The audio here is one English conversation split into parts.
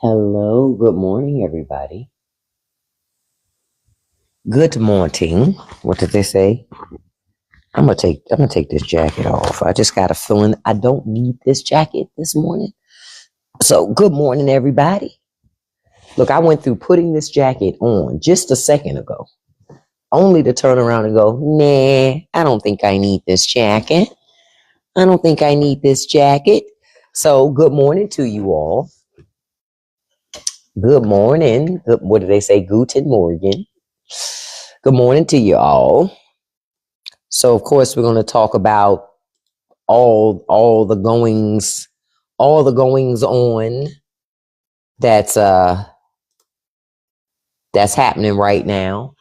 Hello, good morning, everybody. Good morning. What did they say? I'm gonna take this jacket off. I just got a feeling I don't need this jacket this morning. So good morning, everybody. Look, I went through putting this jacket on just a second ago, only to turn around and go, nah, I don't think I need this jacket. I don't think I need this jacket. So good morning to you all. Good morning. What do they say? Guten Morgen. Good morning to you all. So of course we're going to talk about all the goings on that's that's happening right now.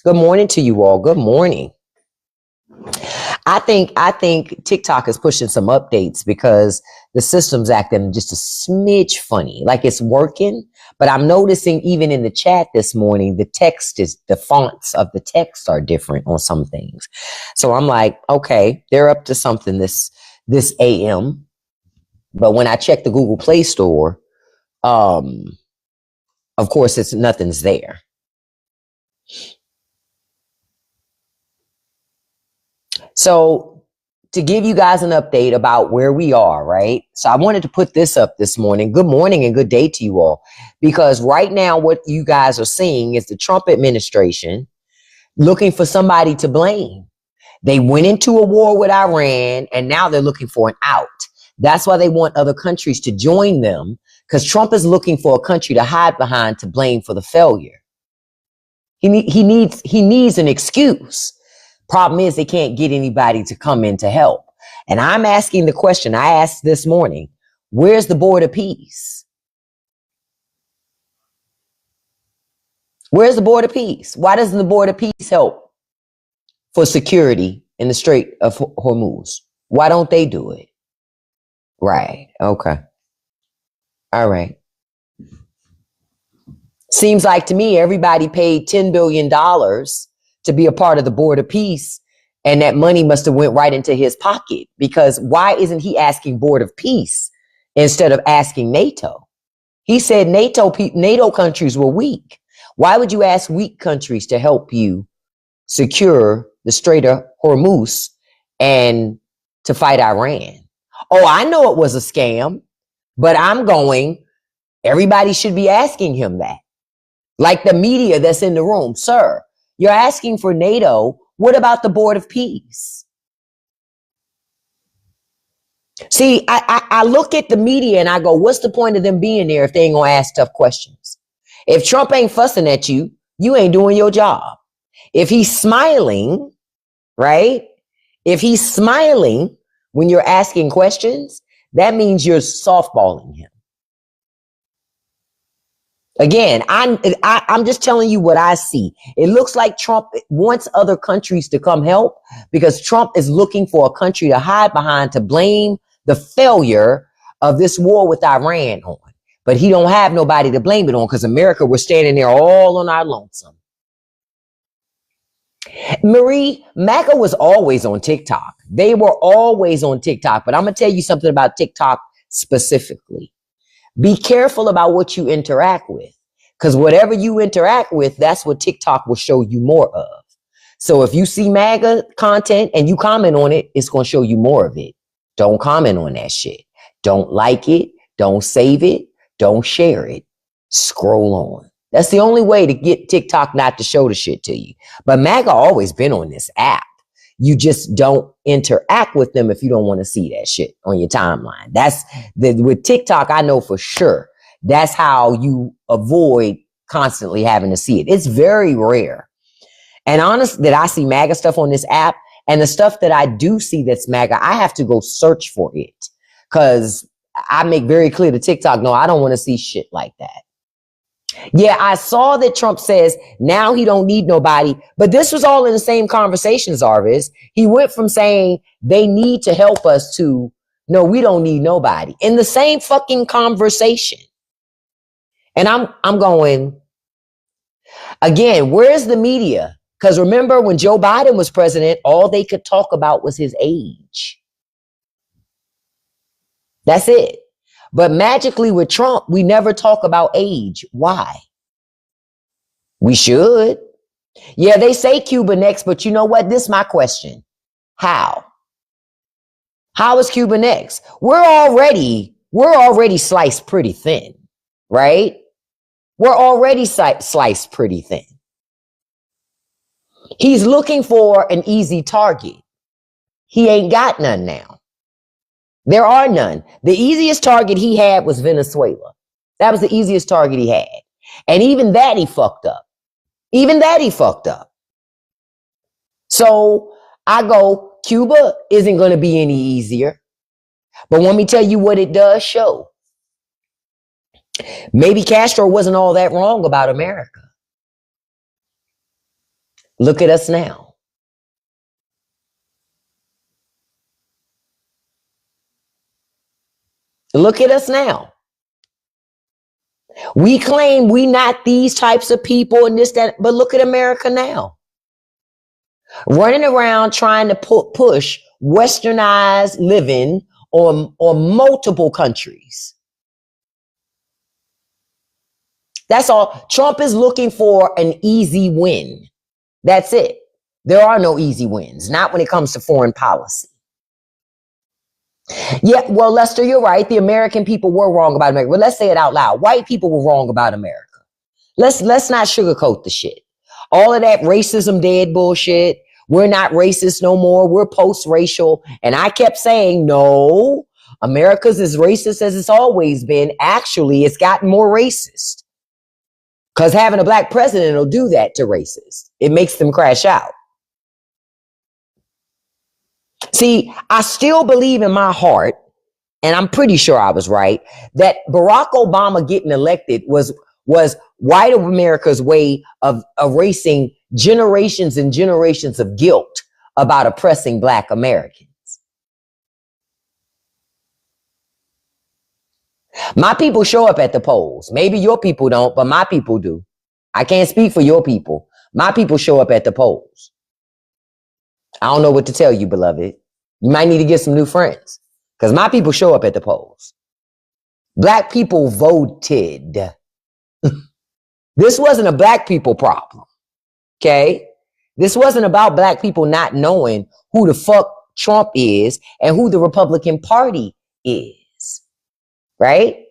Good morning to you all. Good morning. I think TikTok is pushing some updates because the system's acting just a smidge funny. Like it's working, but I'm noticing even in the chat this morning, the fonts of the text are different on some things. So I'm like, okay, they're up to something this AM. But when I check the Google Play Store, of course nothing's there. So to give you guys an update about where we are, right? So I wanted to put this up this morning. Good morning and good day to you all. Because right now what you guys are seeing is the Trump administration looking for somebody to blame. They went into a war with Iran and now they're looking for an out. That's why they want other countries to join them, because Trump is looking for a country to hide behind to blame for the failure. He needs an excuse. Problem is they can't get anybody to come in to help. And I'm asking the question I asked this morning, where's the board of peace? Where's the board of peace? Why doesn't the board of peace help for security in the Strait of Hormuz? Why don't they do it? Right. Okay. All right. Seems like to me everybody paid $10 billion to be a part of the board of peace, and that money must have went right into his pocket, because why isn't he asking board of peace instead of asking NATO? He said NATO countries were weak. Why would you ask weak countries to help you secure the Strait of Hormuz and to fight Iran? Oh, I know it was a scam, but everybody should be asking him that. Like the media that's in the room. Sir, you're asking for NATO. What about the board of peace? See, I look at the media and I go, what's the point of them being there if they ain't gonna ask tough questions? If Trump ain't fussing at you, you ain't doing your job. If he's smiling, right? If he's smiling when you're asking questions, that means you're softballing him. Again, I'm just telling you what I see. It looks like Trump wants other countries to come help because Trump is looking for a country to hide behind to blame the failure of this war with Iran on. But he don't have nobody to blame it on because America, we're standing there all on our lonesome. Marie, MAGA was always on TikTok. They were always on TikTok. But I'm going to tell you something about TikTok specifically. Be careful about what you interact with, because whatever you interact with, that's what TikTok will show you more of. So if you see MAGA content and you comment on it, it's going to show you more of it. Don't comment on that shit. Don't like it. Don't save it. Don't share it. Scroll on. That's the only way to get TikTok not to show the shit to you. But MAGA always been on this app. You just don't interact with them if you don't want to see that shit on your timeline. With TikTok, I know for sure that's how you avoid constantly having to see it. It's very rare. And honest that I see MAGA stuff on this app, and the stuff that I do see that's MAGA, I have to go search for it because I make very clear to TikTok, no, I don't want to see shit like that. Yeah, I saw that Trump says now he don't need nobody, but this was all in the same conversation, Zarvis. He went from saying they need to help us to, no, we don't need nobody, in the same fucking conversation. And I'm going, again, where's the media? Because remember when Joe Biden was president, all they could talk about was his age. That's it. But magically with Trump, we never talk about age. Why? We should. Yeah, they say Cuba next, but you know what? This is my question. How? How is Cuba next? We're already sliced pretty thin, right? We're already sliced pretty thin. He's looking for an easy target. He ain't got none now. There are none. The easiest target he had was Venezuela. That was the easiest target he had. And even that he fucked up. So I go, Cuba isn't going to be any easier. But let me tell you what it does show. Maybe Castro wasn't all that wrong about America. Look at us now. Look at us now. We claim we not these types of people and this, that, but look at America now. Running around trying to push westernized living on multiple countries. That's all. Trump is looking for an easy win. That's it. There are no easy wins, not when it comes to foreign policy. Yeah, well, Lester, you're right. The American people were wrong about America. But let's say it out loud. White people were wrong about America. Let's not sugarcoat the shit. All of that racism dead bullshit. We're not racist no more. We're post-racial. And I kept saying, no, America's as racist as it's always been. Actually, it's gotten more racist. Because having a black president will do that to racists. It makes them crash out. See, I still believe in my heart, and I'm pretty sure I was right, that Barack Obama getting elected was white America's way of erasing generations and generations of guilt about oppressing black Americans. My people show up at the polls. Maybe your people don't, but my people do. I can't speak for your people. My people show up at the polls. I don't know what to tell you, beloved. You might need to get some new friends because my people show up at the polls. Black people voted. This wasn't a black people problem. Okay? This wasn't about black people not knowing who the fuck Trump is and who the Republican Party is. Right?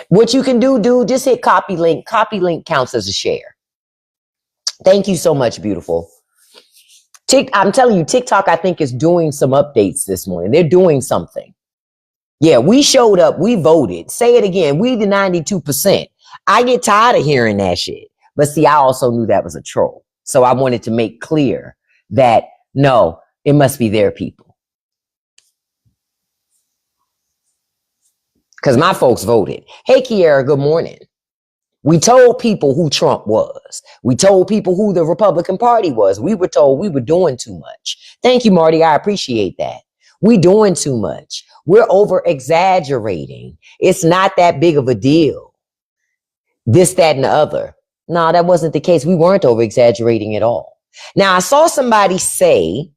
What you can do, just hit copy link. Copy link counts as a share. Thank you so much, beautiful. I'm telling you, TikTok, I think, is doing some updates this morning. They're doing something. Yeah, we showed up. We voted. Say it again. We the 92%. I get tired of hearing that shit. But see, I also knew that was a troll. So I wanted to make clear that, no, it must be their people. Because my folks voted. Hey, Kiara, good morning. We told people who Trump was. We told people who the Republican Party was. We were told we were doing too much. Thank you, Marty. I appreciate that. We doing too much. We're over exaggerating. It's not that big of a deal. This, that, and the other. No, that wasn't the case. We weren't over exaggerating at all. Now, I saw somebody say,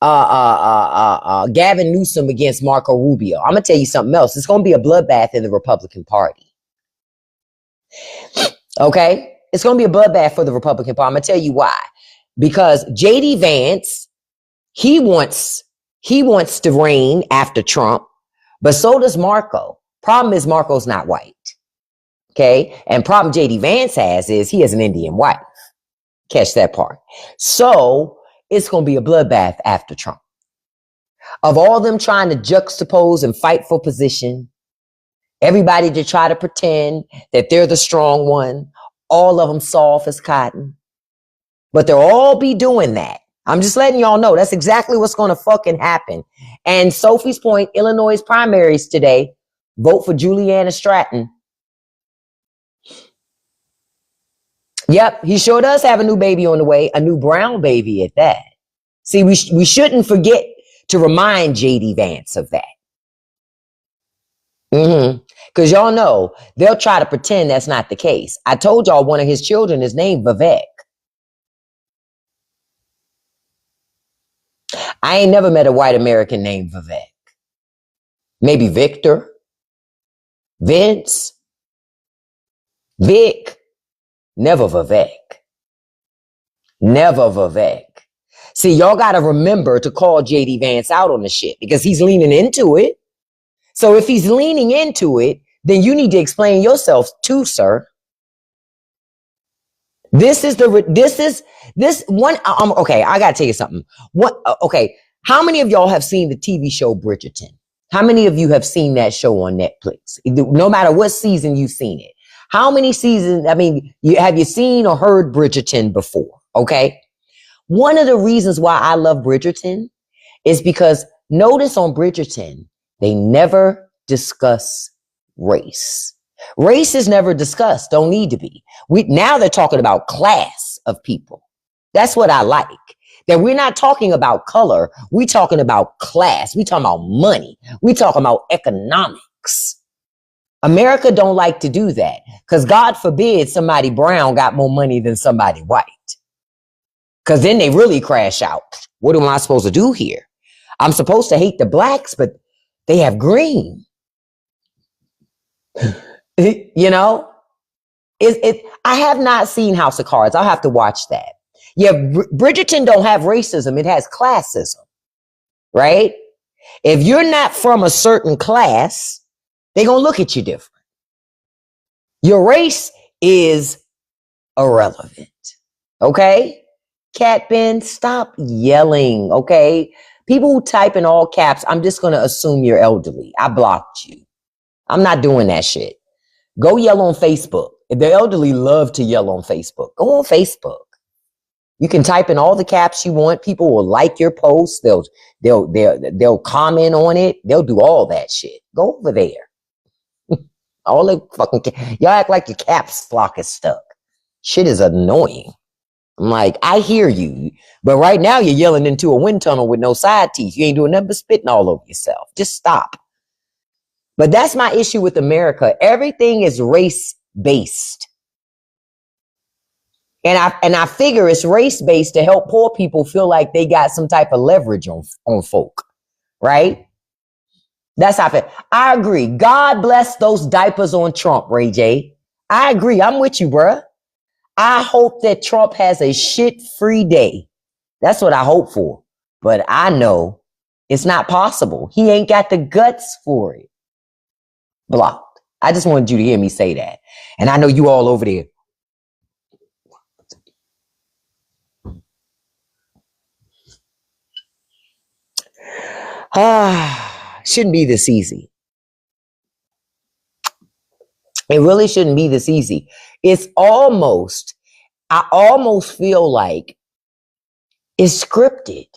Gavin Newsom against Marco Rubio. I'm going to tell you something else. It's going to be a bloodbath in the Republican Party. Okay? It's going to be a bloodbath for the Republican Party. I'm going to tell you why. Because J.D. Vance, he wants to reign after Trump, but so does Marco. Problem is Marco's not white. Okay? And problem J.D. Vance has is he has an Indian wife. Catch that part. So it's going to be a bloodbath after Trump. Of all them trying to juxtapose and fight for position, everybody to try to pretend that they're the strong one, all of them soft as cotton. But they'll all be doing that. I'm just letting y'all know that's exactly what's going to fucking happen. And Sophie's point, Illinois primaries today, vote for Juliana Stratton. Yep, he sure does have a new baby on the way, a new brown baby at that. See, we shouldn't forget to remind J.D. Vance of that. Because y'all know, they'll try to pretend that's not the case. I told y'all one of his children is named Vivek. I ain't never met a white American named Vivek. Maybe Victor, Vince, Vic, never Vivek. Never Vivek. See, y'all got to remember to call JD Vance out on the shit because he's leaning into it. So if he's leaning into it, then you need to explain yourself too, sir. This one. Okay, I got to tell you something. Okay, how many of y'all have seen the TV show Bridgerton? How many of you have seen that show on Netflix? No matter what season you've seen it. How many seasons? I mean, have you seen or heard Bridgerton before? Okay. One of the reasons why I love Bridgerton is because notice on Bridgerton, they never discuss race. Race is never discussed. Don't need to be. Now they're talking about class of people. That's what I like. That we're not talking about color. We're talking about class. We're talking about money. We're talking about economics. America don't like to do that because God forbid somebody brown got more money than somebody white. Because then they really crash out. What am I supposed to do here? I'm supposed to hate the blacks, but they have green. You know? I have not seen House of Cards. I'll have to watch that. Yeah, Bridgerton don't have racism. It has classism. Right? If you're not from a certain class, they're going to look at you different. Your race is irrelevant. Okay? Cat Ben, stop yelling, okay? People who type in all caps, I'm just going to assume you're elderly. I blocked you. I'm not doing that shit. Go yell on Facebook. The elderly love to yell on Facebook. Go on Facebook. You can type in all the caps you want. People will like your posts. They'll comment on it. They'll do all that shit. Go over there. All the fucking y'all act like your caps lock is stuck. Shit is annoying. I'm like, I hear you, but right now you're yelling into a wind tunnel with no side teeth. You ain't doing nothing but spitting all over yourself. Just stop. But that's my issue with America. Everything is race-based. And I figure it's race-based to help poor people feel like they got some type of leverage on folk, right? That's how I agree. God bless those diapers on Trump, Ray J. I agree. I'm with you, bruh. I hope that Trump has a shit-free day. That's what I hope for. But I know it's not possible. He ain't got the guts for it. Blocked. I just wanted you to hear me say that. And I know you all over there. Shouldn't be this easy. It really shouldn't be this easy. I almost feel like it's scripted.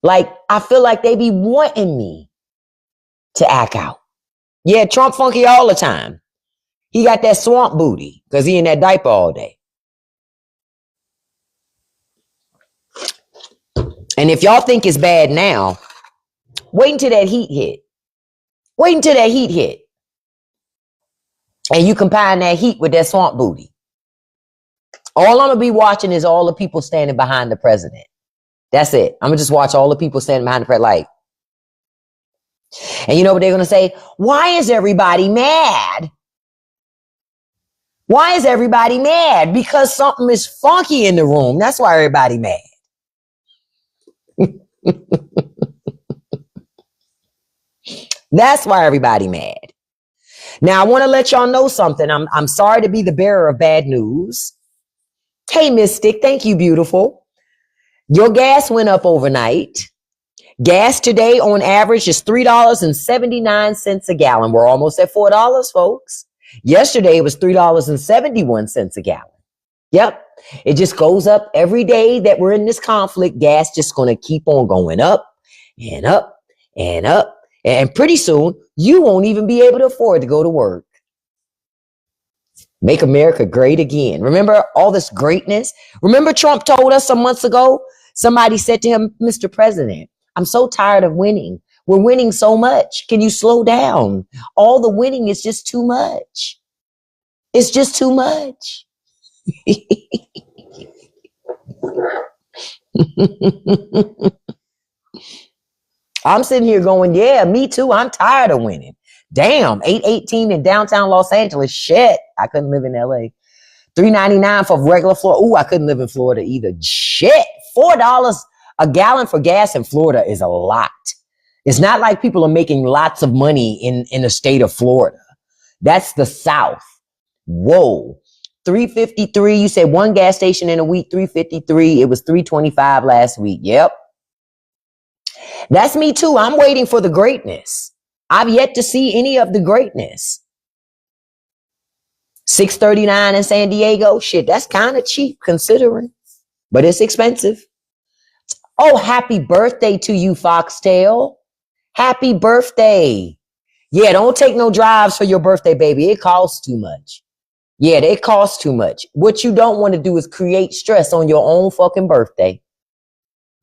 Like, I feel like they be wanting me to act out. Yeah, Trump funky all the time. He got that swamp booty because he in that diaper all day. And if y'all think it's bad now, wait until that heat hit. Wait until that heat hit. And you combine that heat with that swamp booty. All I'm going to be watching is all the people standing behind the president. That's it. I'm going to just watch all the people standing behind the president like. And you know what they're going to say? Why is everybody mad? Why is everybody mad? Because something is funky in the room. That's why everybody mad. That's why everybody mad. Now, I want to let y'all know something. I'm sorry to be the bearer of bad news. Hey, Mystic, thank you, beautiful. Your gas went up overnight. Gas today on average is $3.79 a gallon. We're almost at $4, folks. Yesterday it was $3.71 a gallon. Yep. It just goes up every day that we're in this conflict. Gas just going to keep on going up and up and up. And pretty soon you won't even be able to afford to go to work. Make America great again. Remember all this greatness? Remember Trump told us some months ago? Somebody said to him, Mr. President, I'm so tired of winning. We're winning so much. Can you slow down? All the winning is just too much. It's just too much. I'm sitting here going, yeah, me too. I'm tired of winning. Damn, 818 in downtown Los Angeles. Shit, I couldn't live in LA. $3.99 for regular Florida. Ooh, I couldn't live in Florida either. Shit, $4 a gallon for gas in Florida is a lot. It's not like people are making lots of money in the state of Florida. That's the South. Whoa. 353. You said one gas station in a week, 353. It was 325 last week. Yep. That's me too. I'm waiting for the greatness. I've yet to see any of the greatness. 639 in San Diego. Shit, that's kind of cheap considering, but it's expensive. Oh, happy birthday to you, Foxtail. Happy birthday. Yeah, don't take no drives for your birthday, baby. It costs too much. Yeah, it costs too much. What you don't want to do is create stress on your own fucking birthday.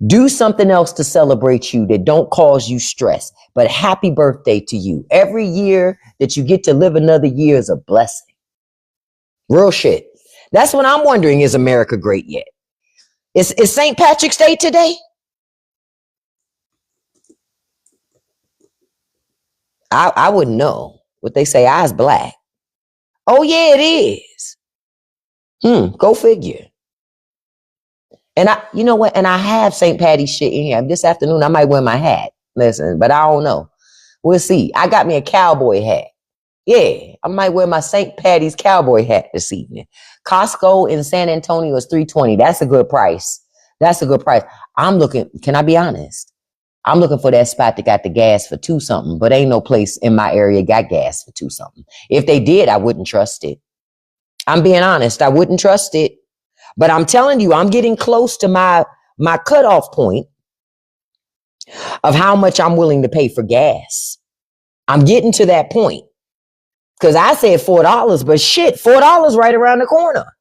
Do something else to celebrate you that don't cause you stress. But happy birthday to you. Every year that you get to live another year is a blessing. Real shit. That's what I'm wondering. Is America great yet? Is St. Patrick's Day today? I wouldn't know. What they say, eyes black. Oh yeah, it is. Go figure. And you know what? And I have St. Patty's shit in here. This afternoon, I might wear my hat. Listen, but I don't know. We'll see. I got me a cowboy hat. Yeah, I might wear my St. Patty's cowboy hat this evening. Costco in San Antonio is $3.20. That's a good price. That's a good price. I'm looking, can I be honest? I'm looking for that spot that got the gas for $2 something, but ain't no place in my area got gas for $2 something. If they did, I wouldn't trust it. I'm being honest. I wouldn't trust it. But I'm telling you, I'm getting close to my cutoff point of how much I'm willing to pay for gas. I'm getting to that point. Because I said $4, but shit, $4 right around the corner.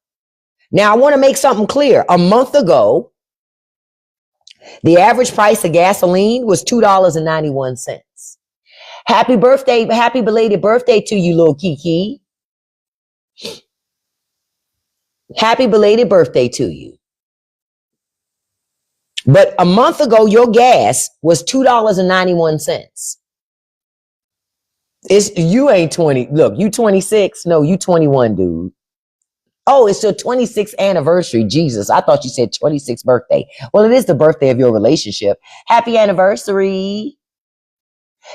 Now, I want to make something clear. A month ago, the average price of gasoline was $2.91. Happy birthday, happy belated birthday to you, little Kiki. Happy belated birthday to you. But a month ago, your gas was $2.91. You ain't 20. Look, you 26. No, you 21, dude. Oh, it's your 26th anniversary. Jesus, I thought you said 26th birthday. Well, it is the birthday of your relationship. Happy anniversary.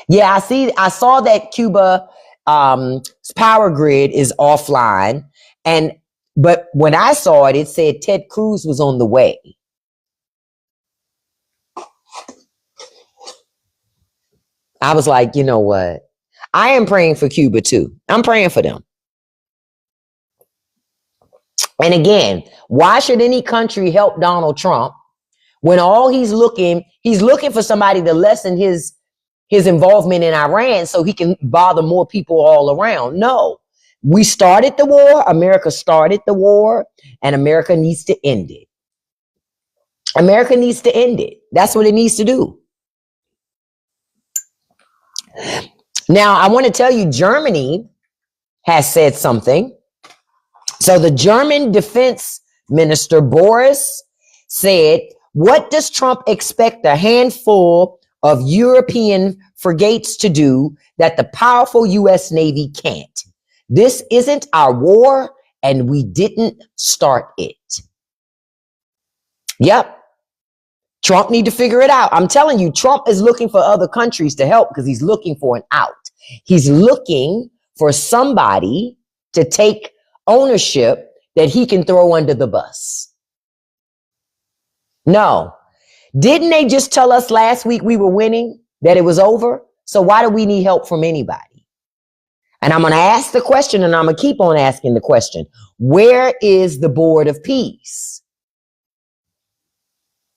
Yeah, I saw that Cuba power grid is offline. But when I saw it, it said Ted Cruz was on the way. I was like, you know what? I am praying for Cuba too. I'm praying for them. And again, why should any country help Donald Trump when all he's looking for somebody to lessen his involvement in Iran so he can bother more people all around? No, we started the war. America started the war, and America needs to end it. America needs to end it. That's what it needs to do. Now, I want to tell you, Germany has said something. So the German defense minister, Boris, said, what does Trump expect a handful of European frigates to do that the powerful U.S. Navy can't? This isn't our war, and we didn't start it. Yep. Trump need to figure it out. I'm telling you, Trump is looking for other countries to help because he's looking for an out. He's looking for somebody to take ownership that he can throw under the bus. No. Didn't they just tell us last week we were winning, that it was over? So why do we need help from anybody? And I'm going to ask the question, and I'm going to keep on asking the question. Where is the Board of Peace?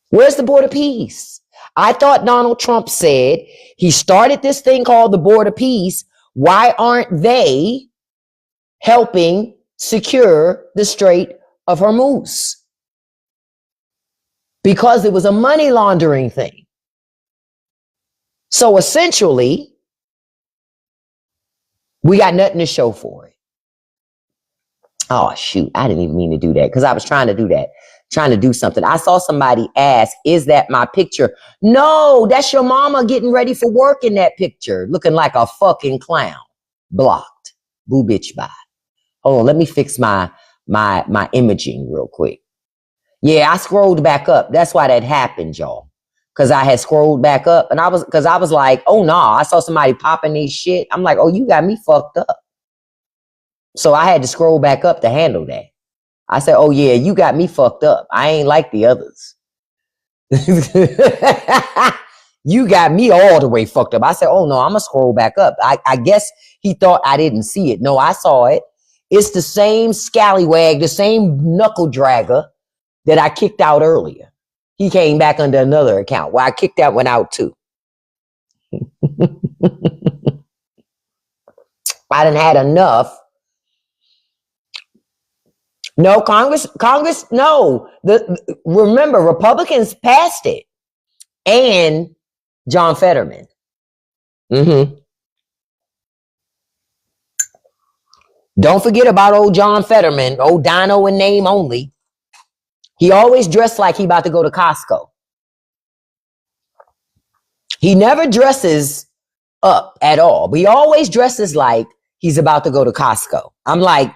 Where's the Board of Peace? I thought Donald Trump said he started this thing called the Board of Peace. Why aren't they helping secure the Strait of Hormuz? Because it was a money laundering thing. So essentially, we got nothing to show for it. Oh, shoot. I didn't even mean to do that because I was trying to do that. trying to do something. I saw somebody ask, is that my picture? No, that's your mama getting ready for work in that picture, looking like a fucking clown. Blocked. Boo bitch bye. Hold on, let me fix my imaging real quick. Yeah, I scrolled back up. That's why that happened, y'all. Cause I had scrolled back up and I was like, oh no, I saw somebody popping these shit. I'm like, oh, you got me fucked up. So I had to scroll back up to handle that. I said, oh yeah, you got me fucked up. I ain't like the others. You got me all the way fucked up. I said, oh no, I'm gonna scroll back up. I guess he thought I didn't see it. No, I saw it. It's the same scallywag, the same knuckle dragger that I kicked out earlier. He came back under another account. Well, I kicked that one out too. I done had enough. No, Congress, no. Remember, Republicans passed it. And John Fetterman. Don't forget about old John Fetterman, old Dino in name only. He always dressed like he about to go to Costco. He never dresses up at all, but he always dresses like he's about to go to Costco. I'm like,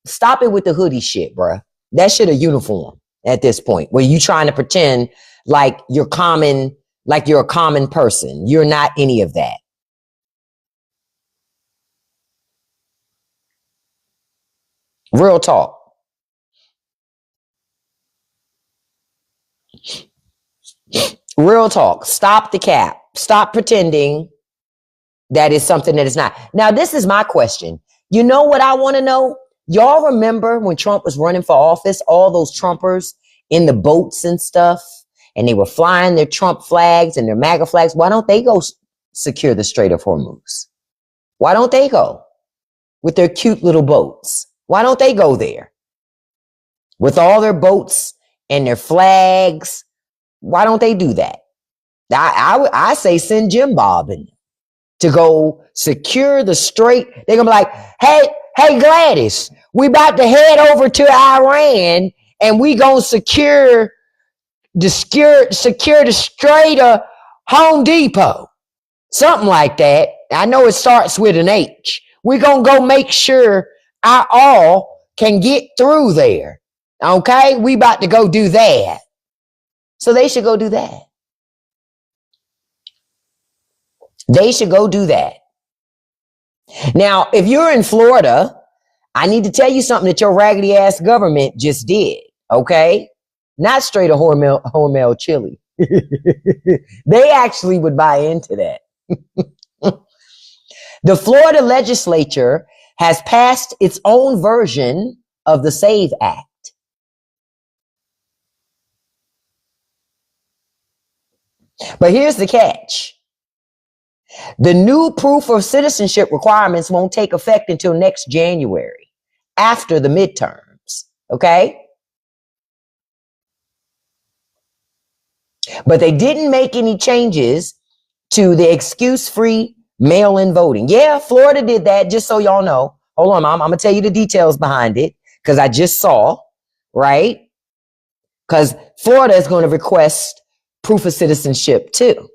stop it with the hoodie shit, bruh. That shit a uniform at this point, where you trying to pretend like you're a common person. You're not any of that. Real talk. Real talk. Stop the cap. Stop pretending that is something that is not. Now, this is my question. You know what I want to know? Y'all remember when Trump was running for office, all those Trumpers in the boats and stuff, and they were flying their Trump flags and their MAGA flags? Why don't they go secure the Strait of Hormuz? Why don't they go with their cute little boats? Why don't they go there with all their boats and their flags? Why don't they do that? I say send Jim Bob in to go secure the strait. They're gonna be like, hey Gladys, we about to head over to Iran and we gonna secure the Strait of Home Depot. Something like that. I know it starts with an H. We're gonna go make sure our all can get through there. Okay? We about to go do that. So they should go do that. They should go do that. Now, if you're in Florida, I need to tell you something that your raggedy ass government just did. Okay? Not Strait of Hormel chili. They actually would buy into that. The Florida legislature has passed its own version of the SAVE Act. But here's the catch. The new proof of citizenship requirements won't take effect until next January, after the midterms. Okay? But they didn't make any changes to the excuse-free mail-in voting. Yeah, Florida did that, just so y'all know. Hold on, Mom. I'm going to tell you the details behind it because I just saw, right? Because Florida is going to request proof of citizenship too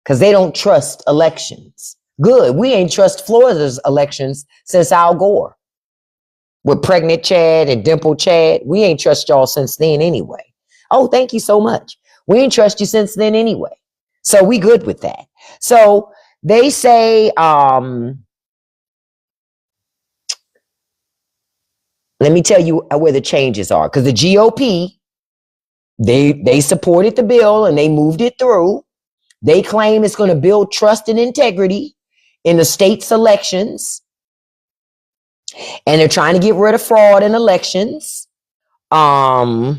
because they don't trust elections. Good. We ain't trust Florida's elections since Al Gore. With pregnant Chad and dimple Chad, we ain't trust y'all since then anyway. Oh, thank you so much. We ain't trust you since then anyway. So we good with that. So they say, let me tell you where the changes are. Because the GOP, they supported the bill and they moved it through. They claim it's going to build trust and integrity in the state's elections. And they're trying to get rid of fraud in elections. Let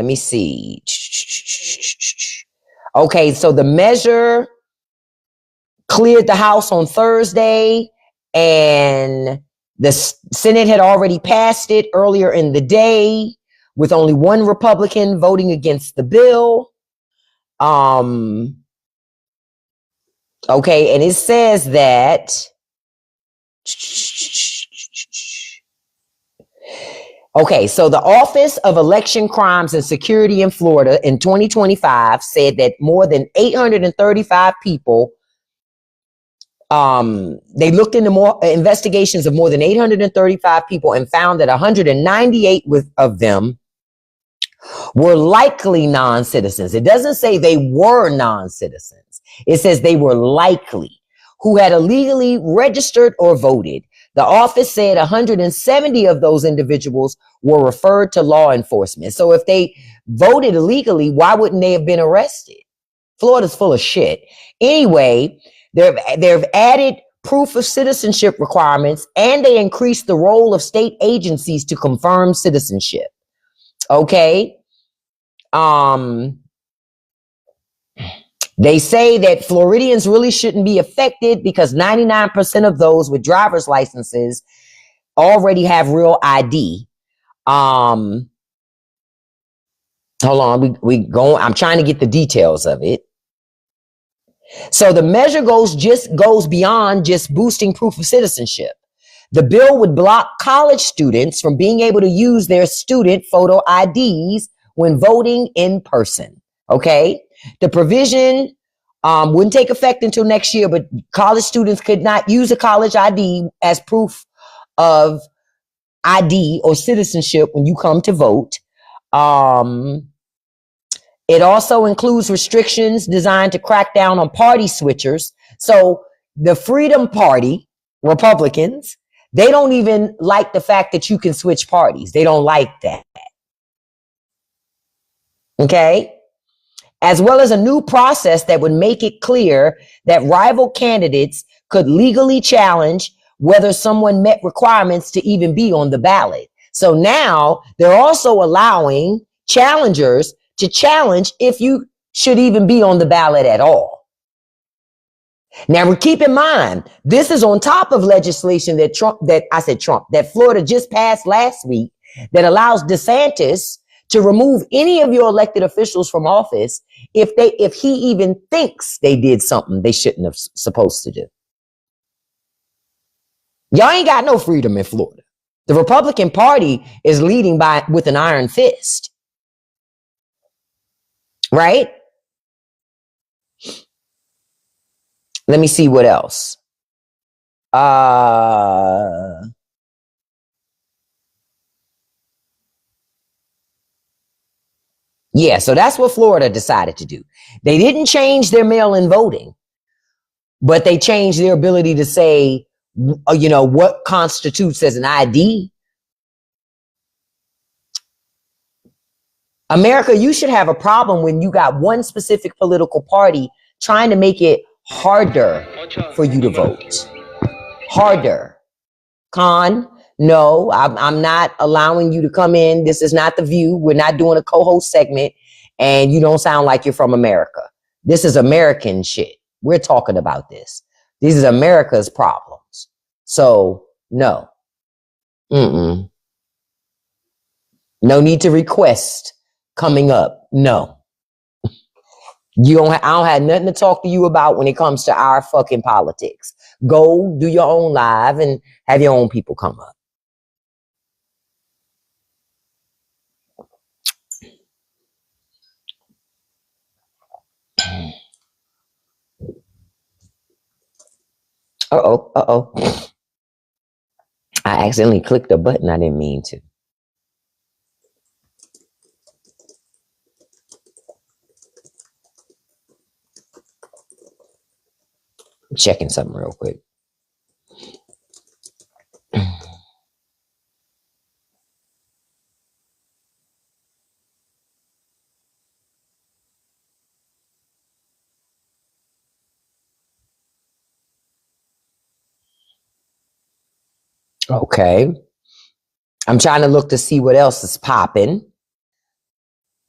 me see. Okay, so the measure cleared the House on Thursday, and the Senate had already passed it earlier in the day, with only one Republican voting against the bill. Okay, and it says that Okay, so the Office of Election Crimes and Security in Florida in 2025 said that more than 835 people, they looked into more investigations of more than 835 people and found that 198 of them were likely non-citizens. It doesn't say they were non-citizens. It says they were likely, who had illegally registered or voted. The office said 170 of those individuals were referred to law enforcement. So if they voted illegally, why wouldn't they have been arrested? Florida's full of shit. Anyway, they've added proof of citizenship requirements, and they increased the role of state agencies to confirm citizenship. Okay. They say that Floridians really shouldn't be affected because 99% of those with driver's licenses already have real ID. Hold on, we go. I'm trying to get the details of it. So the measure goes beyond just boosting proof of citizenship. The bill would block college students from being able to use their student photo IDs when voting in person. Okay. The provision wouldn't take effect until next year, but college students could not use a college ID as proof of ID or citizenship when you come to vote. It also includes restrictions designed to crack down on party switchers. So the Freedom Party, Republicans, they don't even like the fact that you can switch parties. They don't like that. Okay? As well as a new process that would make it clear that rival candidates could legally challenge whether someone met requirements to even be on the ballot. So now they're also allowing challengers to challenge if you should even be on the ballot at all. Now, keep in mind, this is on top of legislation that that Florida just passed last week that allows DeSantis to remove any of your elected officials from office if he even thinks they did something they shouldn't have supposed to do. Y'all ain't got no freedom in Florida. The Republican Party is leading with an iron fist. Right? Let me see what else. Yeah, so that's what Florida decided to do. They didn't change their mail-in voting, but they changed their ability to say, what constitutes as an ID. America, you should have a problem when you got one specific political party trying to make it harder for you to vote. Harder. No, I'm not allowing you to come in. This is not The View. We're not doing a co-host segment, and you don't sound like you're from America. This is American shit. We're talking about this. This is America's problems. So, no. No need to request coming up. No. I don't have nothing to talk to you about when it comes to our fucking politics. Go do your own live and have your own people come up. Uh-oh. I accidentally clicked a button I didn't mean to. Checking something real quick. Okay. I'm trying to look to see what else is popping,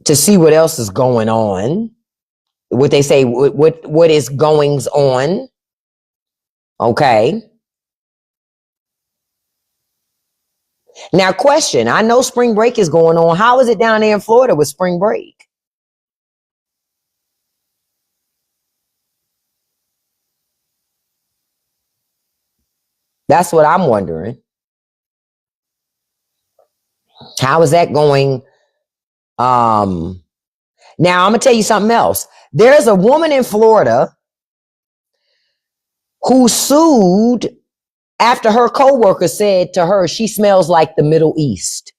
to see what else is going on. What they say, what is goings on. Okay. Now, question. I know spring break is going on. How is it down there in Florida with spring break? That's what I'm wondering. How is that going? Now I'm gonna tell you something else. There's a woman in Florida who sued after her coworker said to her she smells like the Middle East.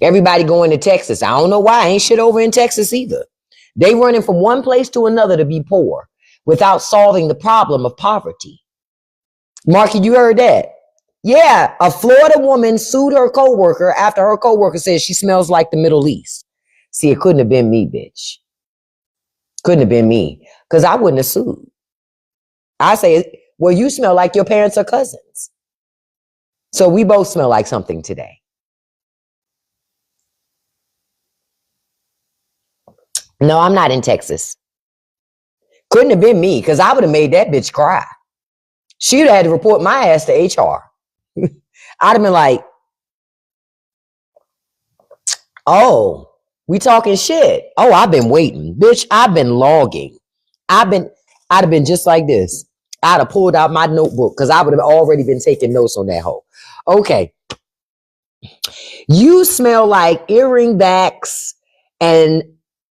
Everybody going to Texas. I don't know why. Ain't shit over in Texas either. They running from one place to another to be poor without solving the problem of poverty. Marky, you heard that? Yeah, a Florida woman sued her coworker after her coworker said she smells like the Middle East. See, it couldn't have been me, bitch. Couldn't have been me, because I wouldn't have sued. I say, well, you smell like your parents are cousins. So we both smell like something today. No, I'm not in Texas. Couldn't have been me, because I would have made that bitch cry. She'd have had to report my ass to HR. I'd have been like, oh, we talking shit. Oh, I've been waiting. Bitch, I've been logging. I'd have been just like this. I'd have pulled out my notebook because I would have already been taking notes on that hole. Okay. You smell like earring backs and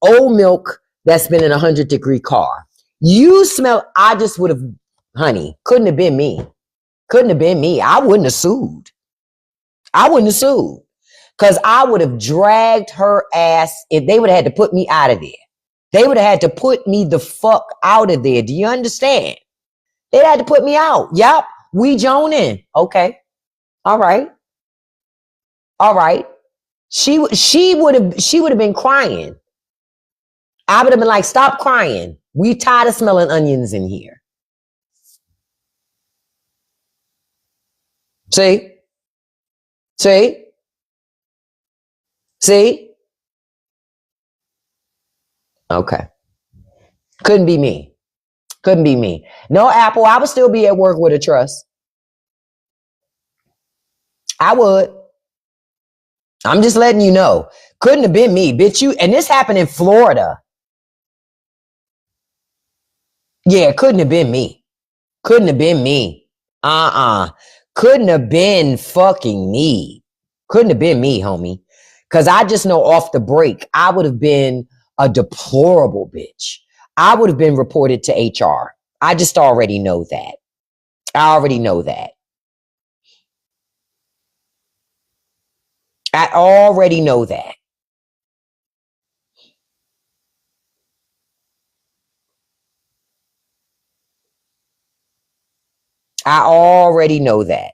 old milk that's been in a 100-degree car. You smell, I just would have, honey, couldn't have been me. Couldn't have been me. I wouldn't have sued. I wouldn't have sued. Because I would have dragged her ass if they would have had to put me out of there. They would have had to put me the fuck out of there. Do you understand? They had to put me out. Yup. We join in. Okay. All right. All right. She would have been crying. I would have been like, stop crying. We tired of smelling onions in here. See? See? See? Okay. Couldn't be me. Couldn't be me. No, Apple, I would still be at work with a trust. I would. I'm just letting you know. Couldn't have been me, bitch. You, and this happened in Florida. Yeah, couldn't have been me. Couldn't have been me. Couldn't have been fucking me. Couldn't have been me, homie. Because I just know off the break, I would have been a deplorable bitch. I would have been reported to HR. I just already know that. I already know that. I already know that. I already know that.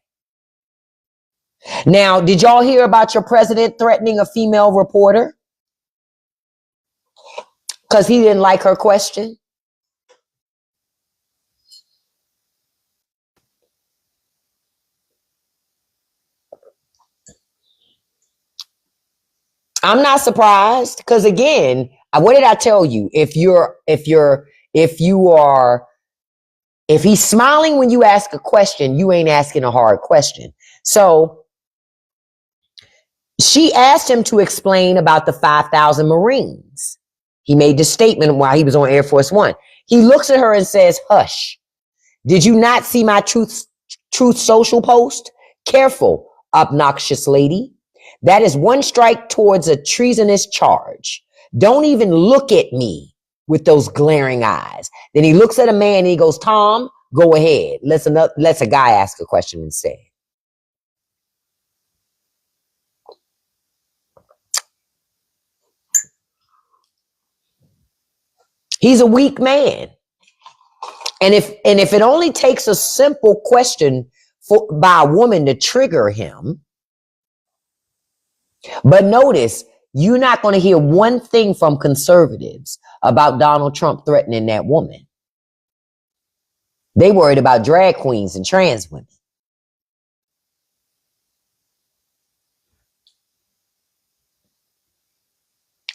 Now, did y'all hear about your president threatening a female reporter? Because he didn't like her question? I'm not surprised. Because again, what did I tell you? If he's smiling when you ask a question, you ain't asking a hard question. So she asked him to explain about the 5,000 Marines. He made this statement while he was on Air Force One. He looks at her and says, hush. Did you not see my truth social post? Careful, obnoxious lady. That is one strike towards a treasonous charge. Don't even look at me with those glaring eyes. Then he looks at a man and he goes, Tom, go ahead. Let's a guy ask a question instead. He's a weak man. And if it only takes a simple question by a woman to trigger him, but notice, you're not going to hear one thing from conservatives about Donald Trump threatening that woman. They worried about drag queens and trans women.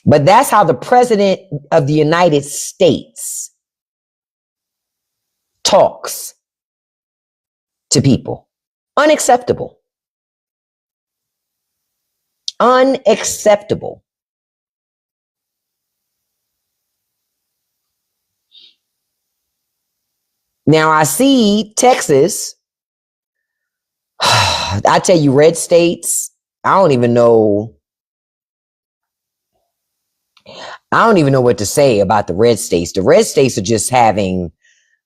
But that's how the president of the United States talks to people. Unacceptable. Unacceptable. Now I see Texas I tell you, red states, I don't even know. I don't even know what to say about the red states. The red states are just having,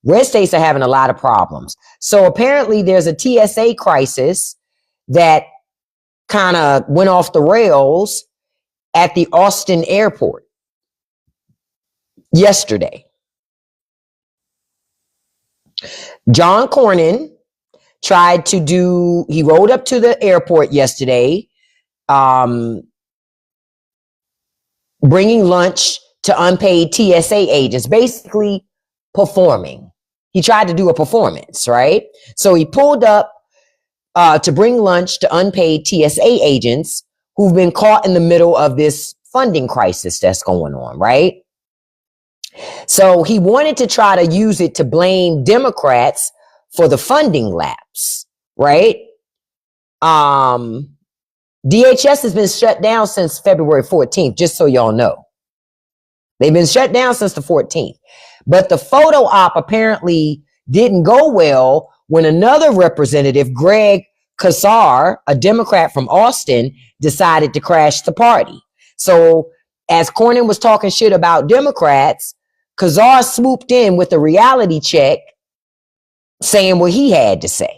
red states are having a lot of problems. So apparently there's a TSA crisis that kind of went off the rails at the Austin airport yesterday. John Cornyn he rode up to the airport yesterday, bringing lunch to unpaid TSA agents, basically performing. He tried to do a performance, right? So he pulled up to bring lunch to unpaid TSA agents who've been caught in the middle of this funding crisis that's going on, right? So he wanted to try to use it to blame Democrats for the funding lapse, right? DHS has been shut down since February 14th, just so y'all know. They've been shut down since the 14th. But the photo op apparently didn't go well when another representative, Greg Casar, a Democrat from Austin, decided to crash the party. So as Cornyn was talking shit about Democrats, Casar swooped in with a reality check saying what he had to say.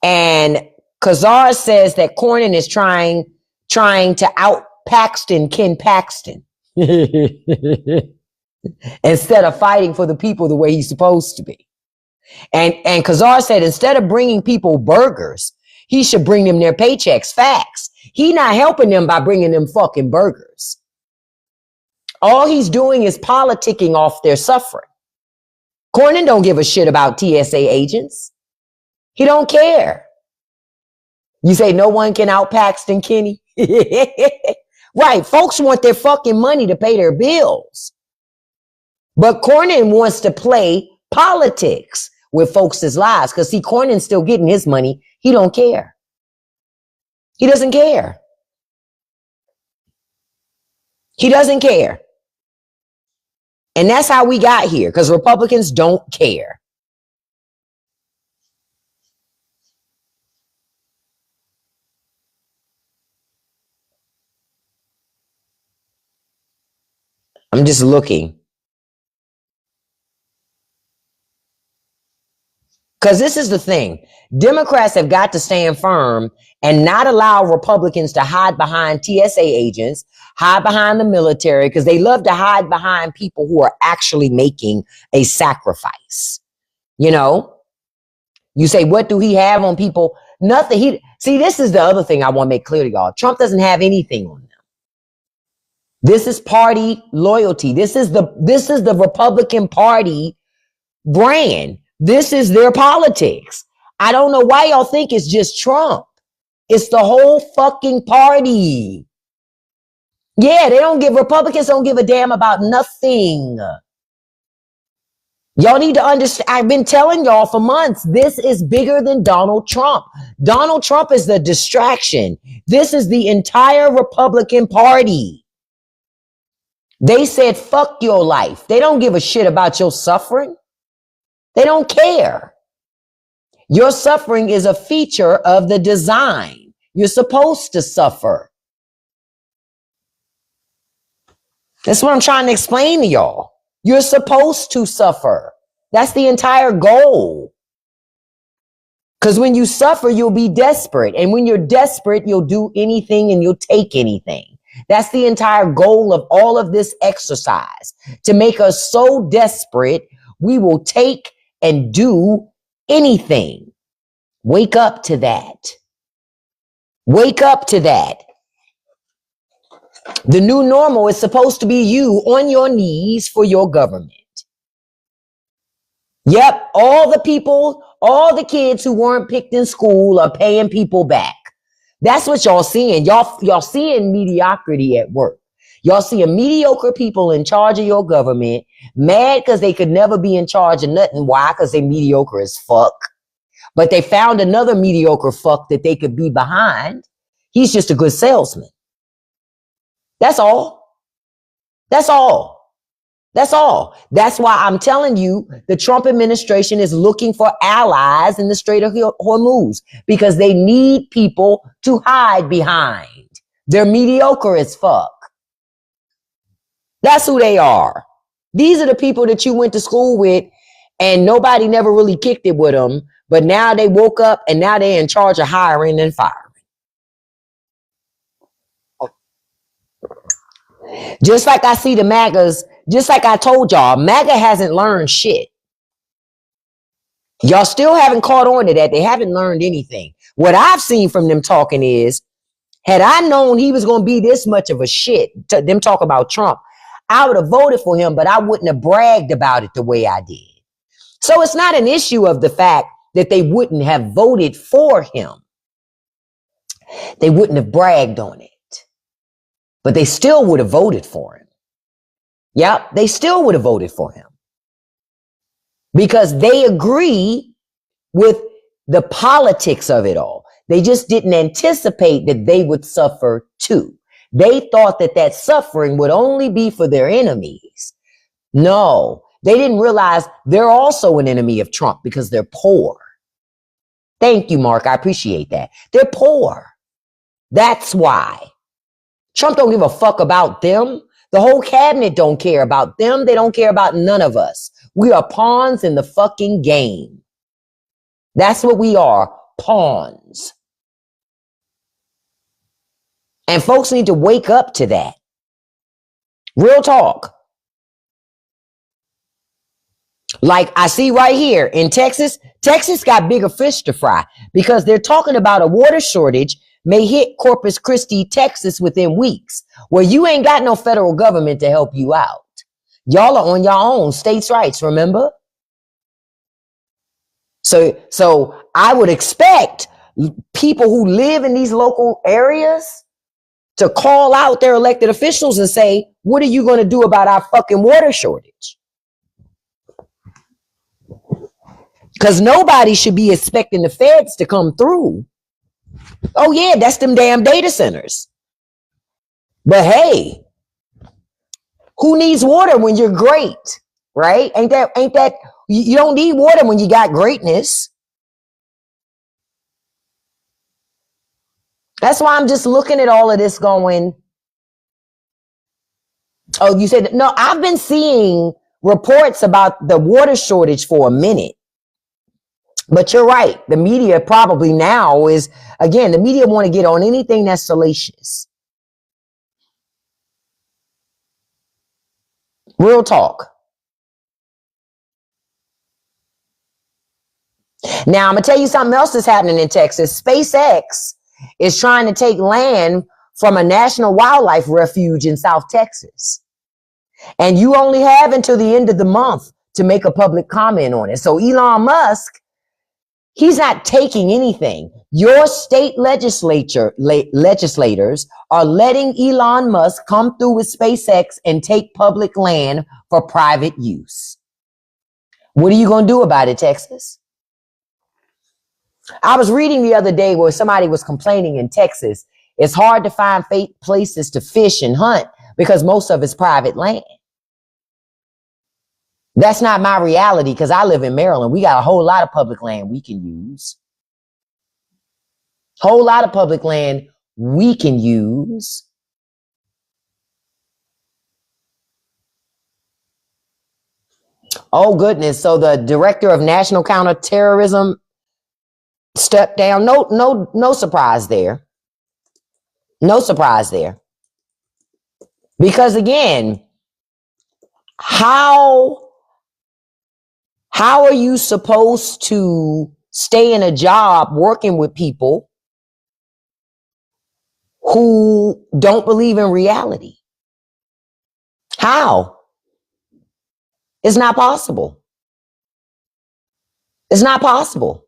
And Casar says that Cornyn is trying to out Ken Paxton instead of fighting for the people the way he's supposed to be. And Casar said instead of bringing people burgers, he should bring them their paychecks. Facts. He not helping them by bringing them fucking burgers. All he's doing is politicking off their suffering. Cornyn don't give a shit about TSA agents. He don't care. You say no one can out Paxton Kenny? Right. Folks want their fucking money to pay their bills. But Cornyn wants to play politics with folks' lives. Because see, Cornyn's still getting his money. He don't care. He doesn't care. He doesn't care. And that's how we got here. Because Republicans don't care. I'm just looking. Because this is the thing. Democrats have got to stand firm and not allow Republicans to hide behind TSA agents, hide behind the military, because they love to hide behind people who are actually making a sacrifice. You know? You say, what do he have on people? Nothing. See, this is the other thing I want to make clear to y'all. Trump doesn't have anything on them. This is party loyalty. This is the Republican Party brand. This is their politics. I don't know why y'all think it's just Trump. It's the whole fucking party. Yeah, Republicans don't give a damn about nothing. Y'all need to understand. I've been telling y'all for months, this is bigger than Donald Trump. Donald Trump is the distraction. This is the entire Republican Party. They said, fuck your life. They don't give a shit about your suffering. They don't care. Your suffering is a feature of the design. You're supposed to suffer. That's what I'm trying to explain to y'all. You're supposed to suffer. That's the entire goal. Because when you suffer, you'll be desperate. And when you're desperate, you'll do anything and you'll take anything. That's the entire goal of all of this exercise. To make us so desperate, we will take and do anything. Wake up to that. Wake up to that. The new normal is supposed to be you on your knees for your government. Yep, all the kids who weren't picked in school are paying people back. That's what y'all seeing. Y'all seeing mediocrity at work. Y'all seeing mediocre people in charge of your government, mad because they could never be in charge of nothing. Why? Because they mediocre as fuck. But they found another mediocre fuck that they could be behind. He's just a good salesman. That's all. That's all. That's all. That's why I'm telling you the Trump administration is looking for allies in the Strait of Hormuz because they need people to hide behind. They're mediocre as fuck. That's who they are. These are the people that you went to school with and nobody never really kicked it with them. But now they woke up and now they're in charge of hiring and firing. Just like I see the MAGAs, just like I told y'all, MAGA hasn't learned shit. Y'all still haven't caught on to that. They haven't learned anything. What I've seen from them talking is, had I known he was going to be this much of a shit, to them talk about Trump, I would have voted for him, but I wouldn't have bragged about it the way I did. So it's not an issue of the fact that they wouldn't have voted for him. They wouldn't have bragged on it. But they still would have voted for him. Yep, they still would have voted for him. Because they agree with the politics of it all. They just didn't anticipate that they would suffer too. They thought that that suffering would only be for their enemies. No, they didn't realize they're also an enemy of Trump because they're poor. Thank you, Mark. I appreciate that. They're poor. That's why. Trump don't give a fuck about them. The whole cabinet don't care about them. They don't care about none of us. We are pawns in the fucking game. That's what we are, pawns. And folks need to wake up to that. Real talk. Like I see right here in Texas, Texas got bigger fish to fry because they're talking about a water shortage may hit Corpus Christi, Texas within weeks, where you ain't got no federal government to help you out. Y'all are on your own, states' rights, remember? So I would expect people who live in these local areas to call out their elected officials and say, what are you going to do about our fucking water shortage? Because nobody should be expecting the feds to come through. Oh yeah, that's them damn data centers. But hey, who needs water when you're great, right? Ain't that, you don't need water when you got greatness. That's why I'm just looking at all of this going, oh, you said, no, I've been seeing reports about the water shortage for a minute. But you're right. The media probably now is, again, the media want to get on anything that's salacious. Real talk. Now, I'm going to tell you something else that's happening in Texas. SpaceX is trying to take land from a national wildlife refuge in South Texas. And you only have until the end of the month to make a public comment on it. So Elon Musk, he's not taking anything. Your state legislators are letting Elon Musk come through with SpaceX and take public land for private use. What are you going to do about it, Texas? I was reading the other day where somebody was complaining in Texas. It's hard to find places to fish and hunt because most of it's private land. That's not my reality because I live in Maryland. We got a whole lot of public land we can use. Whole lot of public land we can use. Oh goodness. So the director of national counterterrorism stepped down. No surprise there. No surprise there. Because again, how are you supposed to stay in a job working with people who don't believe in reality? How? It's not possible. It's not possible.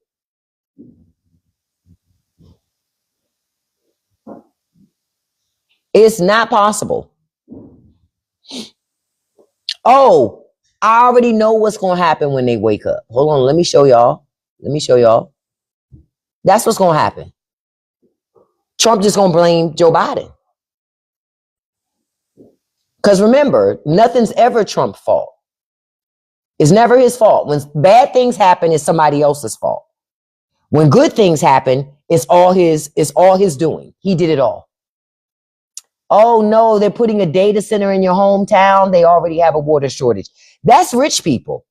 It's not possible. Oh, I already know what's going to happen when they wake up. Hold on. Let me show y'all. That's what's going to happen. Trump just going to blame Joe Biden. Because remember, nothing's ever Trump's fault. It's never his fault. When bad things happen, it's somebody else's fault. When good things happen, it's all his doing. He did it all. Oh no, they're putting a data center in your hometown. They already have a water shortage. That's rich people.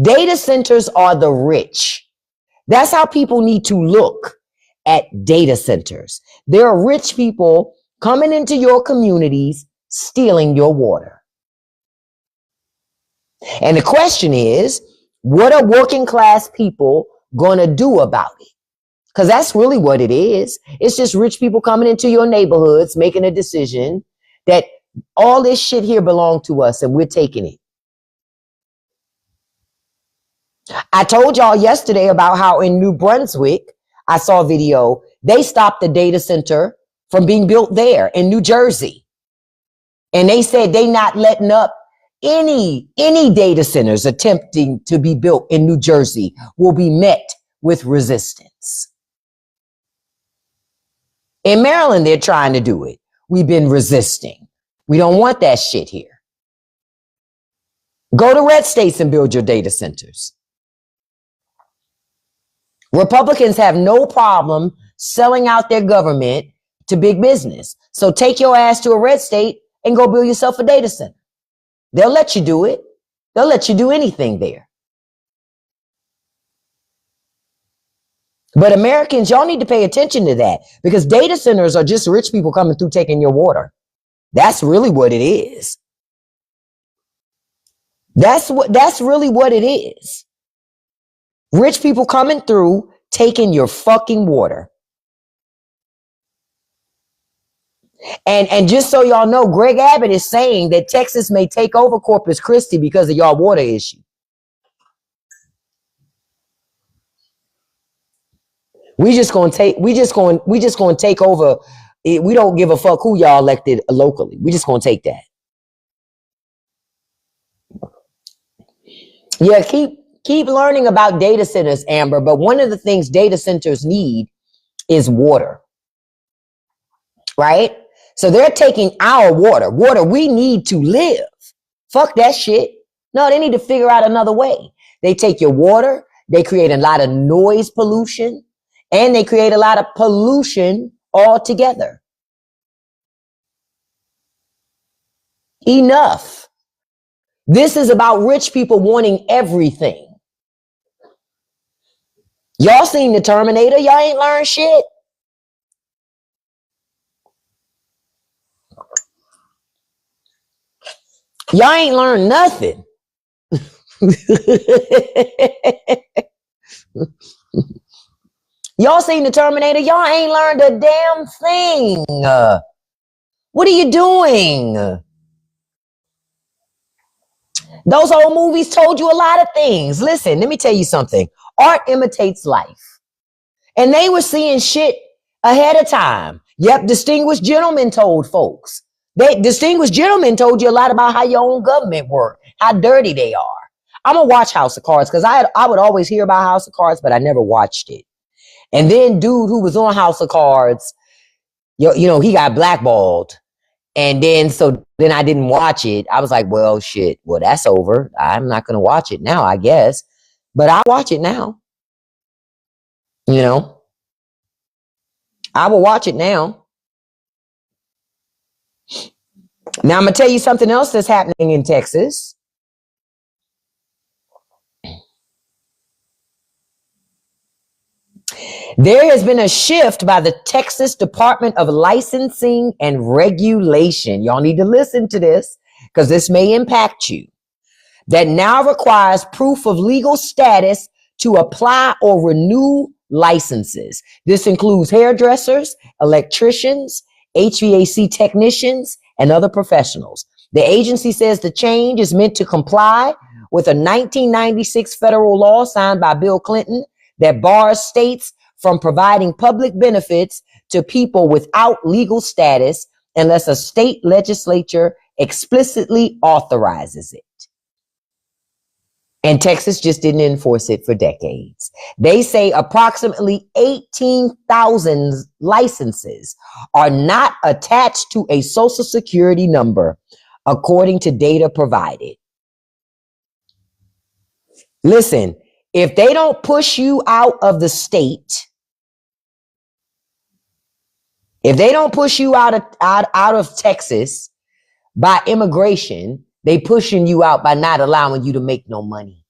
Data centers are the rich. That's how people need to look at data centers. There are rich people coming into your communities, stealing your water. And the question is, what are working class people going to do about it? Because that's really what it is. It's just rich people coming into your neighborhoods, making a decision that all this shit here belongs to us and we're taking it. I told y'all yesterday about how in New Brunswick, I saw a video, they stopped the data center from being built there in New Jersey. And they said they not letting up any data centers attempting to be built in New Jersey will be met with resistance. In Maryland, they're trying to do it. We've been resisting. We don't want that shit here. Go to red states and build your data centers. Republicans have no problem selling out their government to big business. So take your ass to a red state and go build yourself a data center. They'll let you do it. They'll let you do anything there. But Americans, y'all need to pay attention to that, because data centers are just rich people coming through taking your water. That's really what it is. That's really what it is. Rich people coming through taking your fucking water. And just so y'all know, Greg Abbott is saying that Texas may take over Corpus Christi because of y'all water issue. We just gonna take over. We don't give a fuck who y'all elected locally. We just gonna take that. Yeah, keep learning about data centers, Amber. But one of the things data centers need is water, right? So they're taking our water we need to live. Fuck that shit. No, they need to figure out another way. They take your water, they create a lot of noise pollution, and they create a lot of pollution altogether. Enough. This is about rich people wanting everything. Y'all seen the Terminator? Y'all ain't learned shit. Y'all ain't learned nothing. Y'all seen the Terminator? Y'all ain't learned a damn thing. What are you doing? Those old movies told you a lot of things. Listen, let me tell you something. Art imitates life. And they were seeing shit ahead of time. Yep, Distinguished Gentlemen told folks. Distinguished Gentlemen told you a lot about how your own government work, how dirty they are. I'm going to watch House of Cards because I would always hear about House of Cards, but I never watched it. And then dude who was on House of Cards, you know, he got blackballed. And then I didn't watch it. I was like, well, shit, well, that's over. I'm not going to watch it now, I guess. But I'll watch it now. You know, I will watch it now. Now, I'm going to tell you something else that's happening in Texas. There has been a shift by the Texas Department of Licensing and Regulation. Y'all need to listen to this because this may impact you. That now requires proof of legal status to apply or renew licenses. This includes hairdressers, electricians, HVAC technicians, and other professionals. The agency says the change is meant to comply with a 1996 federal law signed by Bill Clinton that bars states from providing public benefits to people without legal status unless a state legislature explicitly authorizes it. And Texas just didn't enforce it for decades. They say approximately 18,000 licenses are not attached to a social security number, according to data provided. Listen, if they don't push you out of the state, if they don't push you out of Texas by immigration, they pushing you out by not allowing you to make no money.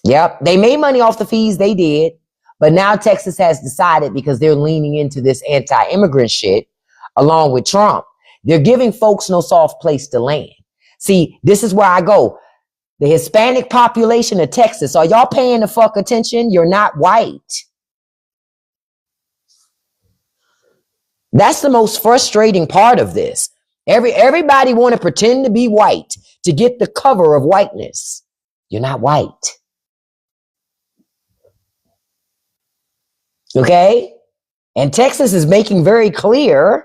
Yep, they made money off the fees, they did. But now Texas has decided, because they're leaning into this anti-immigrant shit, along with Trump, they're giving folks no soft place to land. See, this is where I go. The Hispanic population of Texas, are y'all paying the fuck attention? You're not white. That's the most frustrating part of this. Everybody want to pretend to be white to get the cover of whiteness. You're not white. Okay? And Texas is making very clear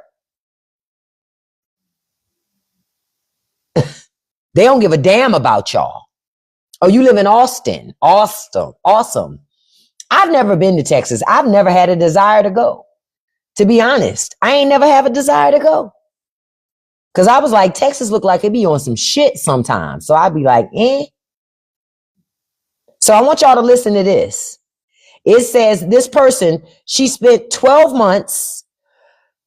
they don't give a damn about y'all. Oh, you live in Austin. Awesome. I've never been to Texas. I've never had a desire to go. To be honest, I ain't never have a desire to go. Because I was like, Texas look like it be on some shit sometimes. So I'd be like, eh. So I want y'all to listen to this. It says this person, she spent 12 months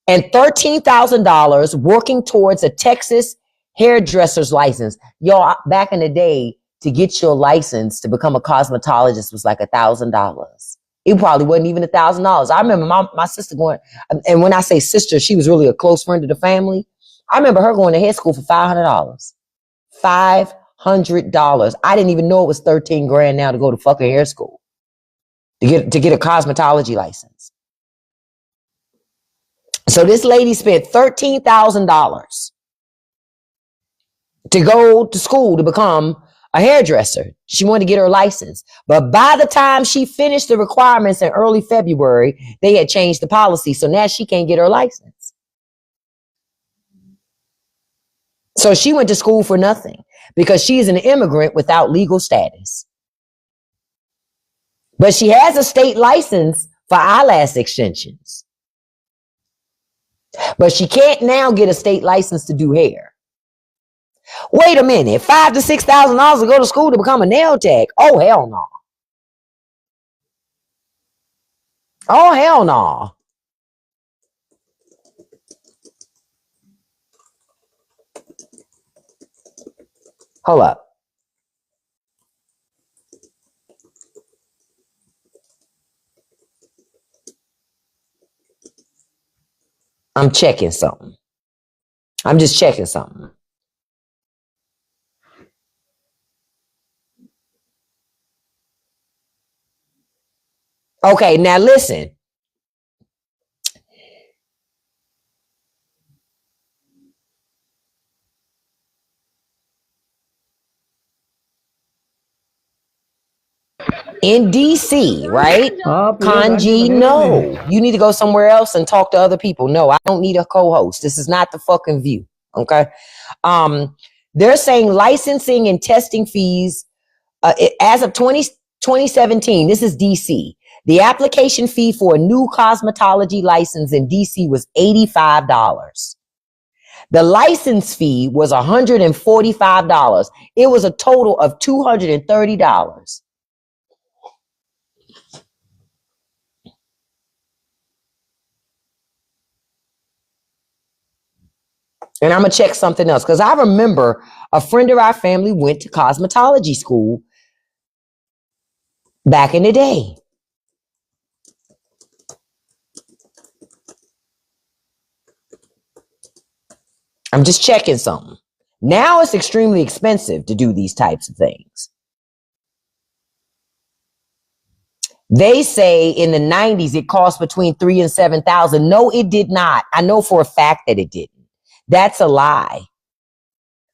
and $13,000 working towards a Texas hairdresser's license. Y'all, back in the day, to get your license to become a cosmetologist was like $1,000. It probably wasn't even $1,000. I remember my sister going, and when I say sister, she was really a close friend of the family. I remember her going to hair school for $500. $500. I didn't even know it was 13 grand now to go to fucking hair school. To get a cosmetology license. So this lady spent $13,000 to go to school to become a hairdresser. She wanted to get her license. But by the time she finished the requirements in early February, they had changed the policy. So now she can't get her license. So she went to school for nothing because she is an immigrant without legal status. But she has a state license for eyelash extensions. But she can't now get a state license to do hair. Wait a minute, $5,000 to $6,000 to go to school to become a nail tech? Oh, hell no. Oh, hell no. Hold up. I'm checking something. I'm just checking something. Okay, now listen. In DC, right? Kanji, no. You need to go somewhere else and talk to other people. No, I don't need a co-host. This is not the fucking View. Okay. They're saying licensing and testing fees as of 2017, this is DC. The application fee for a new cosmetology license in DC was $85. The license fee was $145. It was a total of $230. And I'm going to check something else because I remember a friend of our family went to cosmetology school back in the day. I'm just checking something. Now it's extremely expensive to do these types of things. They say in the 90s it cost between $3,000 and $7,000. No, it did not. I know for a fact that it didn't. That's a lie.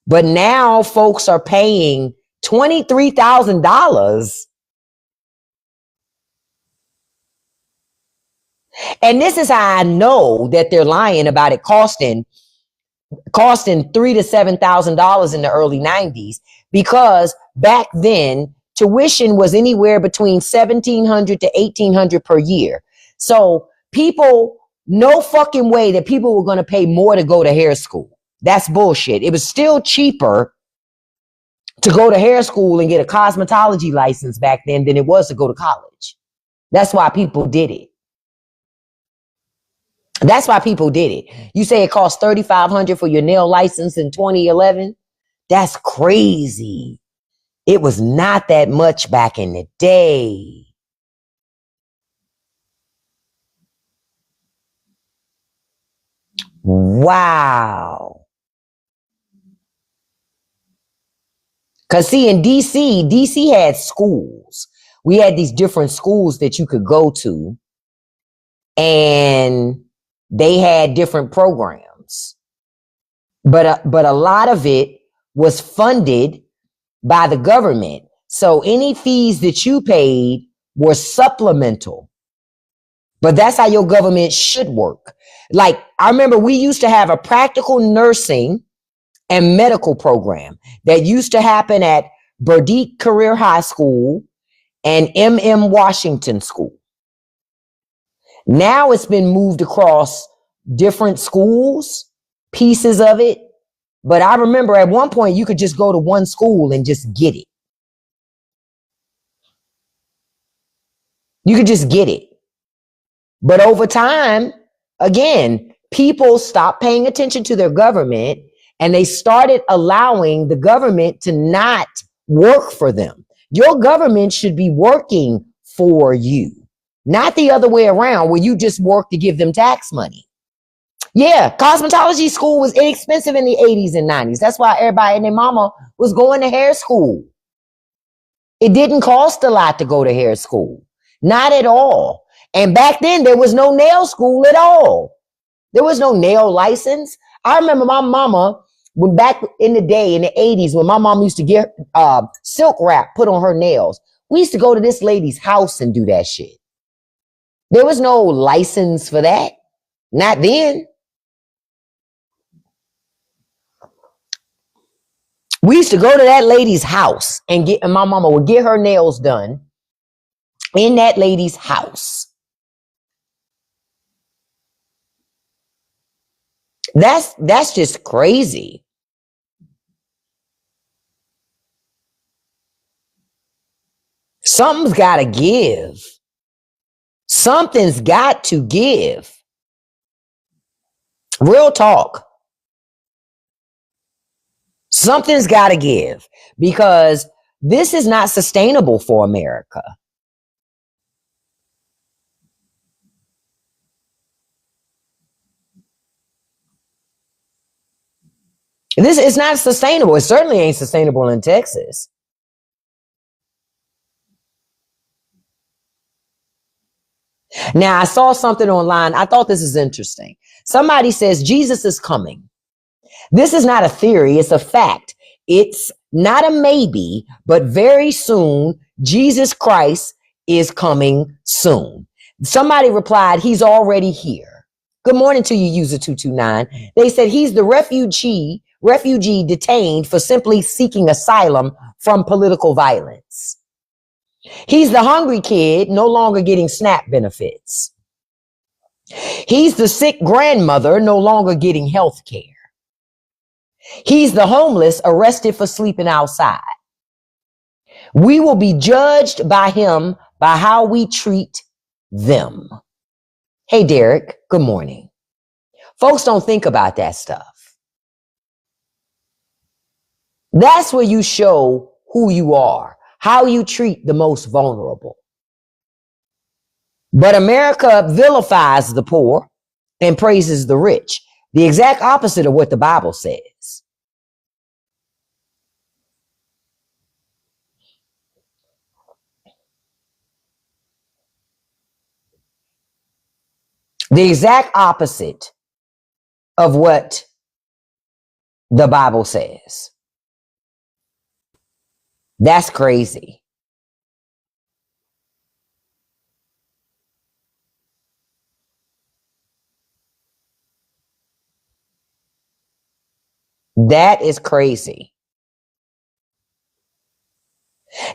But now folks are paying $23,000. And this is how I know that they're lying about it costing $3,000 to $7,000 in the early 90s, because back then tuition was anywhere between $1,700 to $1,800 per year. So people, no fucking way that people were going to pay more to go to hair school. That's bullshit. It was still cheaper to go to hair school and get a cosmetology license back then than it was to go to college. That's why people did it. That's why people did it. You say it cost $3,500 for your nail license in 2011? That's crazy. It was not that much back in the day. Wow. Because see, in DC had schools. We had these different schools that you could go to, and they had different programs. But a lot of it was funded by the government. So any fees that you paid were supplemental. But that's how your government should work. Like, I remember we used to have a practical nursing and medical program that used to happen at Burdick Career High School and M.M. Washington School. Now it's been moved across different schools, pieces of it. But I remember at one point you could just go to one school and just get it. You could just get it. But over time, again, people stopped paying attention to their government and they started allowing the government to not work for them. Your government should be working for you, not the other way around where you just work to give them tax money. Yeah, cosmetology school was inexpensive in the 80s and 90s. That's why everybody and their mama was going to hair school. It didn't cost a lot to go to hair school. Not at all. And back then, there was no nail school at all. There was no nail license. I remember my mama, when back in the day, in the 80s, when my mom used to get silk wrap put on her nails, we used to go to this lady's house and do that shit. There was no license for that. Not then. We used to go to that lady's house and my mama would get her nails done in that lady's house. That's just crazy. Something's got to give. Something's got to give. Real talk. Something's got to give because this is not sustainable for America. This is not sustainable. It certainly ain't sustainable in Texas. Now, I saw something online. I thought this is interesting. Somebody says Jesus is coming. This is not a theory. It's a fact. It's not a maybe, but very soon, Jesus Christ is coming soon. Somebody replied, he's already here. Good morning to you, user 229. They said he's the refugee detained for simply seeking asylum from political violence. He's the hungry kid no longer getting SNAP benefits. He's the sick grandmother no longer getting health care. He's the homeless arrested for sleeping outside. We will be judged by him by how we treat them. Hey, Derek, good morning. Folks don't think about that stuff. That's where you show who you are, how you treat the most vulnerable. But America vilifies the poor and praises the rich. The exact opposite of what the Bible says. The exact opposite of what the Bible says. That's crazy. That is crazy.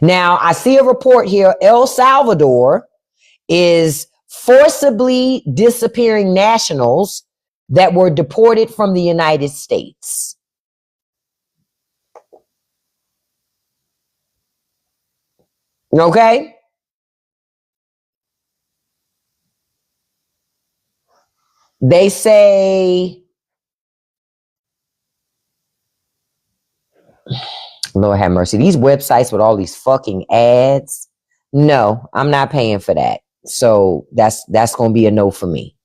Now, I see a report here. El Salvador is forcibly disappearing nationals that were deported from the United States. Okay? They say, Lord have mercy, these websites with all these fucking ads. No, I'm not paying for that. So that's going to be a no for me.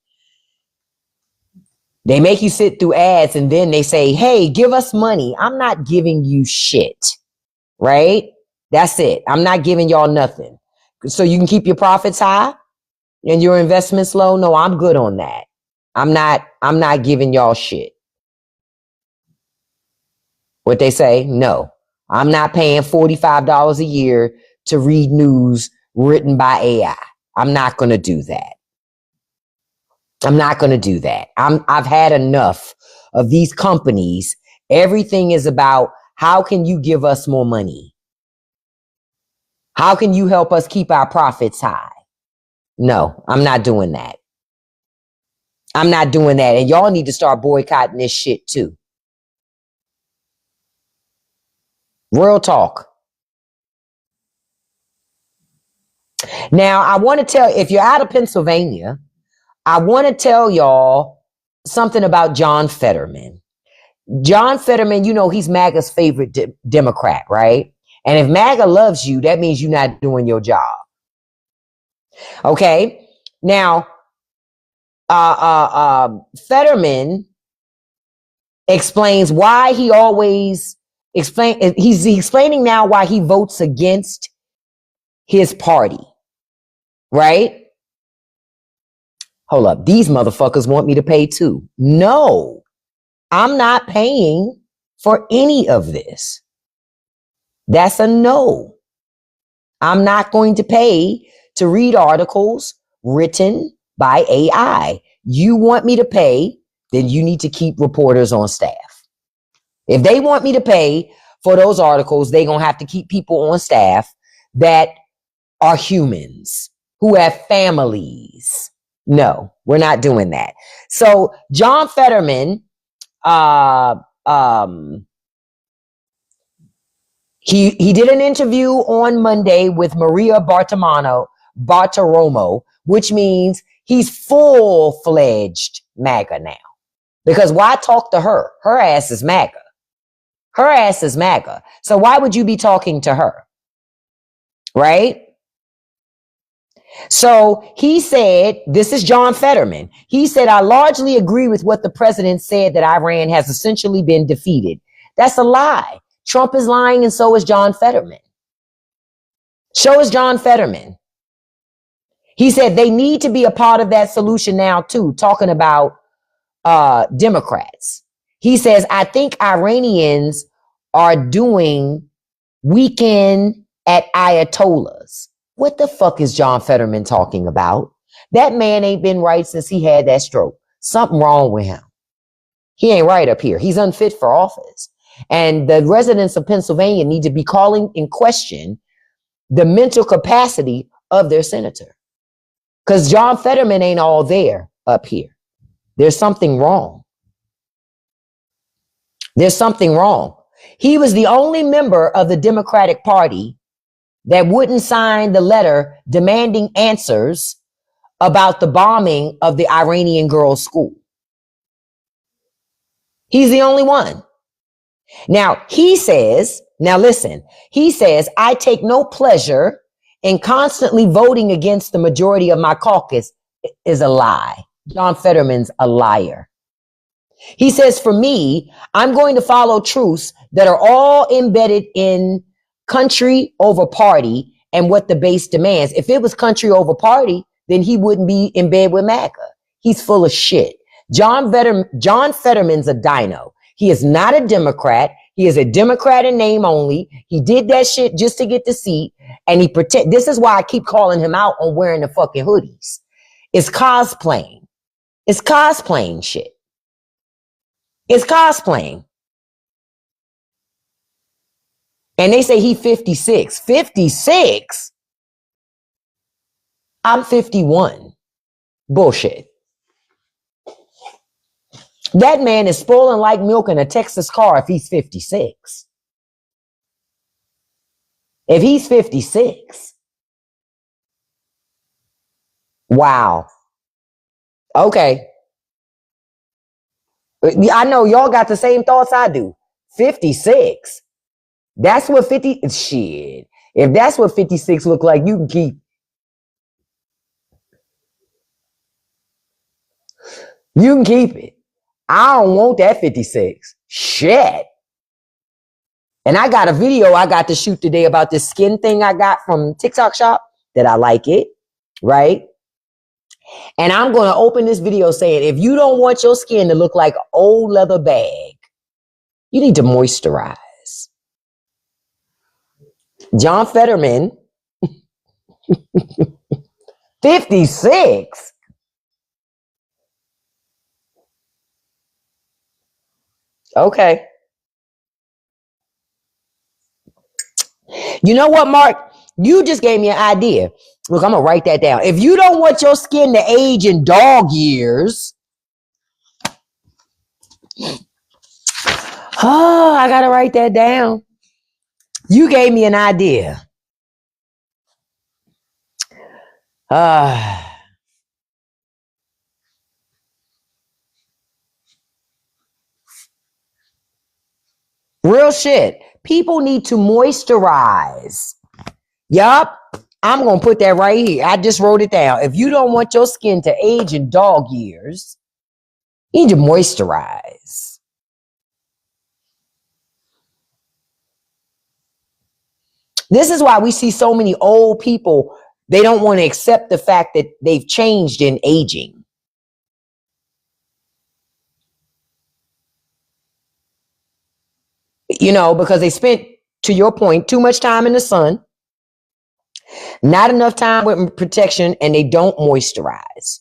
They make you sit through ads and then they say, hey, give us money. I'm not giving you shit, right? That's it. I'm not giving y'all nothing. So you can keep your profits high and your investments low. No, I'm good on that. I'm not giving y'all shit. What they say? No, I'm not paying $45 a year to read news written by AI. I'm not going to do that. I'm not going to do that. I've had enough of these companies. Everything is about how can you give us more money? How can you help us keep our profits high? No, I'm not doing that. I'm not doing that. And y'all need to start boycotting this shit too. Real talk. Now, I want to tell, if you're out of Pennsylvania, I want to tell y'all something about John Fetterman. John Fetterman, you know, he's MAGA's favorite Democrat, right? And if MAGA loves you, that means you're not doing your job. Okay? Now, Fetterman explains why he always he's explaining now why he votes against his party, right? Hold up. These motherfuckers want me to pay too. No, I'm not paying for any of this. That's a no. I'm not going to pay to read articles written by AI. You want me to pay, then you need to keep reporters on staff. If they want me to pay for those articles, they're going to have to keep people on staff that are humans, who have families. No, we're not doing that. So John Fetterman, he did an interview on Monday with Maria Bartiromo, which means he's full-fledged MAGA now. Because why talk to her? Her ass is MAGA. Her ass is MAGA. So why would you be talking to her? Right? So he said, this is John Fetterman. He said, I largely agree with what the president said, that Iran has essentially been defeated. That's a lie. Trump is lying, and so is John Fetterman. So is John Fetterman. He said they need to be a part of that solution now too, talking about Democrats. He says, I think Iranians are doing weekend at Ayatollahs. What the fuck is John Fetterman talking about? That man ain't been right since he had that stroke. Something wrong with him. He ain't right up here. He's unfit for office. And the residents of Pennsylvania need to be calling in question the mental capacity of their senator. Because John Fetterman ain't all there up here. There's something wrong. There's something wrong. He was the only member of the Democratic Party that wouldn't sign the letter demanding answers about the bombing of the Iranian girls' school. He's the only one. Now, he says, now listen, he says, I take no pleasure in constantly voting against the majority of my caucus is a lie. John Fetterman's a liar. He says, for me, I'm going to follow truths that are all embedded in country over party and what the base demands. If it was country over party, then he wouldn't be in bed with MAGA. He's full of shit. John Fetterman's a dino. He is not a Democrat. He is a Democrat in name only. He did that shit just to get the seat. And this is why I keep calling him out on wearing the fucking hoodies. It's cosplaying. It's cosplaying shit. It's cosplaying. And they say he 56. 56? I'm 51. Bullshit. That man is spoiling like milk in a Texas car if he's 56. If he's 56. Wow. Okay. I know y'all got the same thoughts I do. 56. That's what 50 shit. If that's what 56 look like, you can keep. You can keep it. I don't want that 56. Shit. And I got a video I got to shoot today about this skin thing I got from TikTok shop that I like it, right? And I'm going to open this video saying, if you don't want your skin to look like an old leather bag, you need to moisturize. John Fetterman, 56. Okay. You know what, Mark? You just gave me an idea. Look, I'm going to write that down. If you don't want your skin to age in dog years, I got to write that down. You gave me an idea. Real shit. People need to moisturize. Yup. I'm going to put that right here. I just wrote it down. If you don't want your skin to age in dog years, you need to moisturize. This is why we see so many old people. They don't want to accept the fact that they've changed in aging. You know, because they spent, to your point, too much time in the sun, not enough time with protection, and they don't moisturize.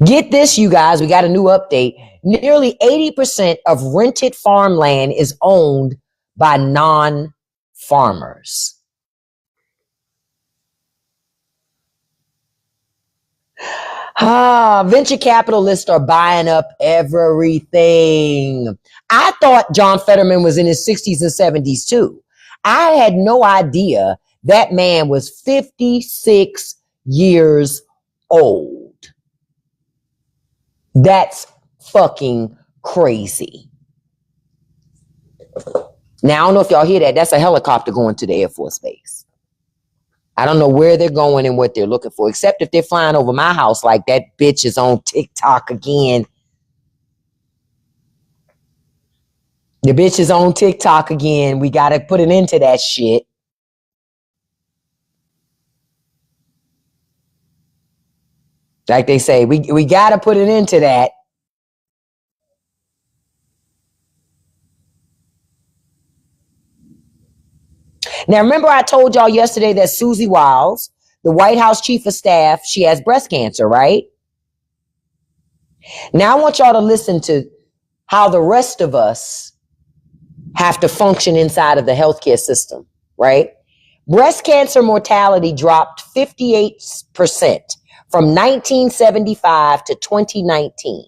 Get this, you guys, we got a new update. Nearly 80% of rented farmland is owned by non-farmers. Venture capitalists are buying up everything. I thought John Fetterman was in his 60s and 70s too. I had no idea that man was 56 years old. That's fucking crazy. Now, I don't know if y'all hear that. That's a helicopter going to the Air Force Base. I don't know where they're going and what they're looking for, except if they're flying over my house like that bitch is on TikTok again. The bitch is on TikTok again. We got to put an end to that shit. Like they say, we got to put an end to that. Now, remember I told y'all yesterday that Susie Wiles, the White House chief of staff, she has breast cancer, right? Now I want y'all to listen to how the rest of us have to function inside of the healthcare system, right? Breast cancer mortality dropped 58% from 1975 to 2019.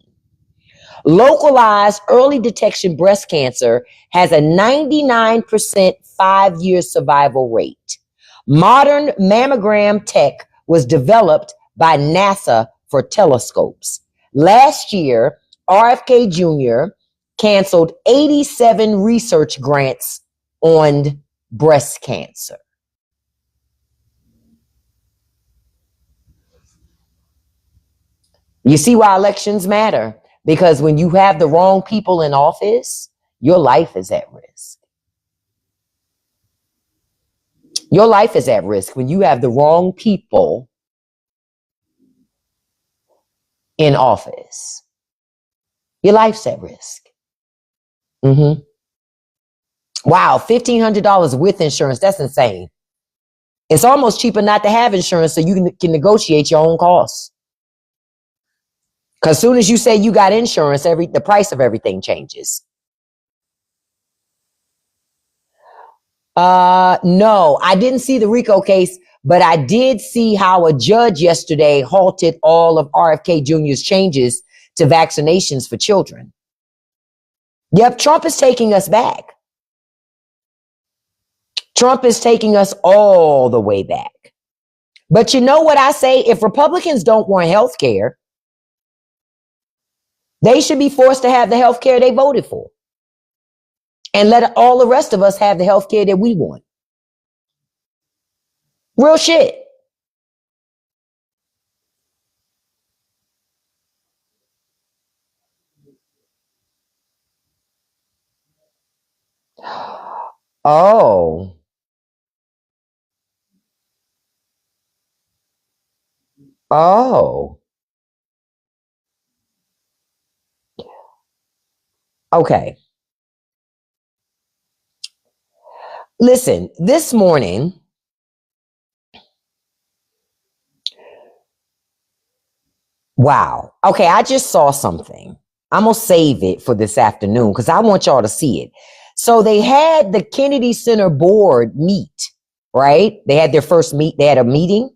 Localized early detection breast cancer has a 99% 5-year survival rate. Modern mammogram tech was developed by NASA for telescopes. Last year, RFK Jr. canceled 87 research grants on breast cancer. You see why elections matter? Because when you have the wrong people in office, your life is at risk. Your life is at risk when you have the wrong people in office. Your life's at risk. Wow, $1,500 with insurance. That's insane. It's almost cheaper not to have insurance so you can negotiate your own costs. Because as soon as you say you got insurance, the price of everything changes. No, I didn't see the RICO case, but I did see how a judge yesterday halted all of RFK Jr.'s changes to vaccinations for children. Yep, Trump is taking us back. Trump is taking us all the way back. But you know what I say? If Republicans don't want health care, they should be forced to have the health care they voted for. And let all the rest of us have the health care that we want. Real shit. Oh. Oh. Okay. Listen, this morning, wow. Okay, I just saw something. I'm going to save it for this afternoon because I want y'all to see it. So they had the Kennedy Center board meet, right? They had their first meet. They had a meeting.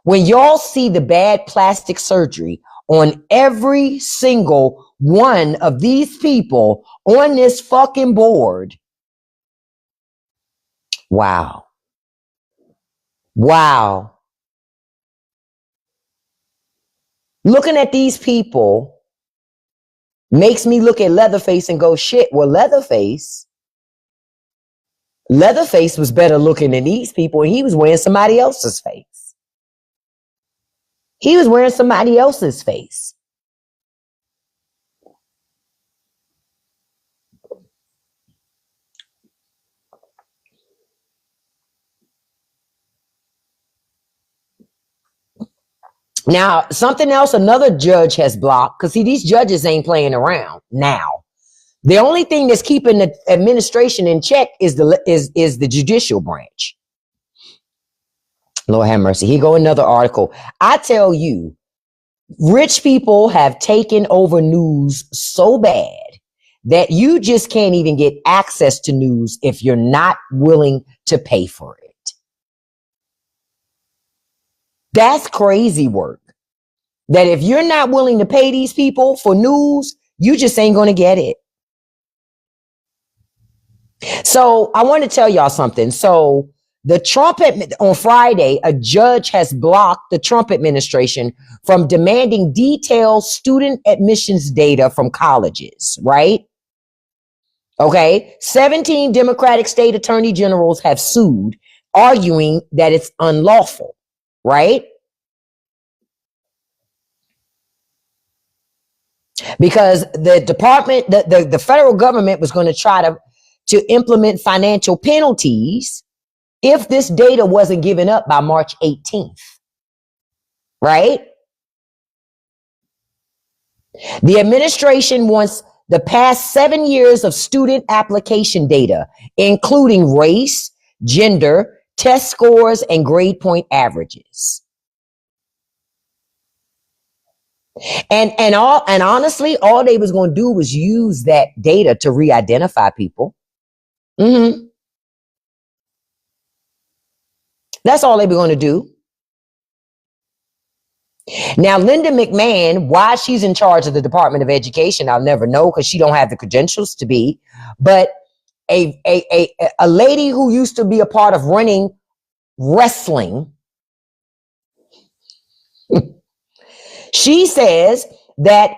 When y'all see the bad plastic surgery on every single one of these people on this fucking board, wow. Wow. Looking at these people makes me look at Leatherface and go, shit, well, Leatherface was better looking than these people, and he was wearing somebody else's face. He was wearing somebody else's face. Now, something else another judge has blocked, because see, these judges ain't playing around now. The only thing that's keeping the administration in check is the judicial branch. Lord have mercy. Here go another article. I tell you, rich people have taken over news so bad that you just can't even get access to news if you're not willing to pay for it. That's crazy work. That if you're not willing to pay these people for news, you just ain't going to get it. So I want to tell y'all something. So on Friday, a judge has blocked the Trump administration from demanding detailed student admissions data from colleges, right? Okay. 17 Democratic state attorney generals have sued, arguing that it's unlawful, right? Because the department, the federal government was going to try to implement financial penalties if this data wasn't given up by March 18th, right? The administration wants the past 7 years of student application data, including race, gender, test scores, and grade point averages. And honestly, all they was going to do was use that data to re-identify people. Mm-hmm. That's all they were going to do. Now, Linda McMahon, why she's in charge of the Department of Education, I'll never know because she don't have the credentials to be. But a lady who used to be a part of running wrestling, she says that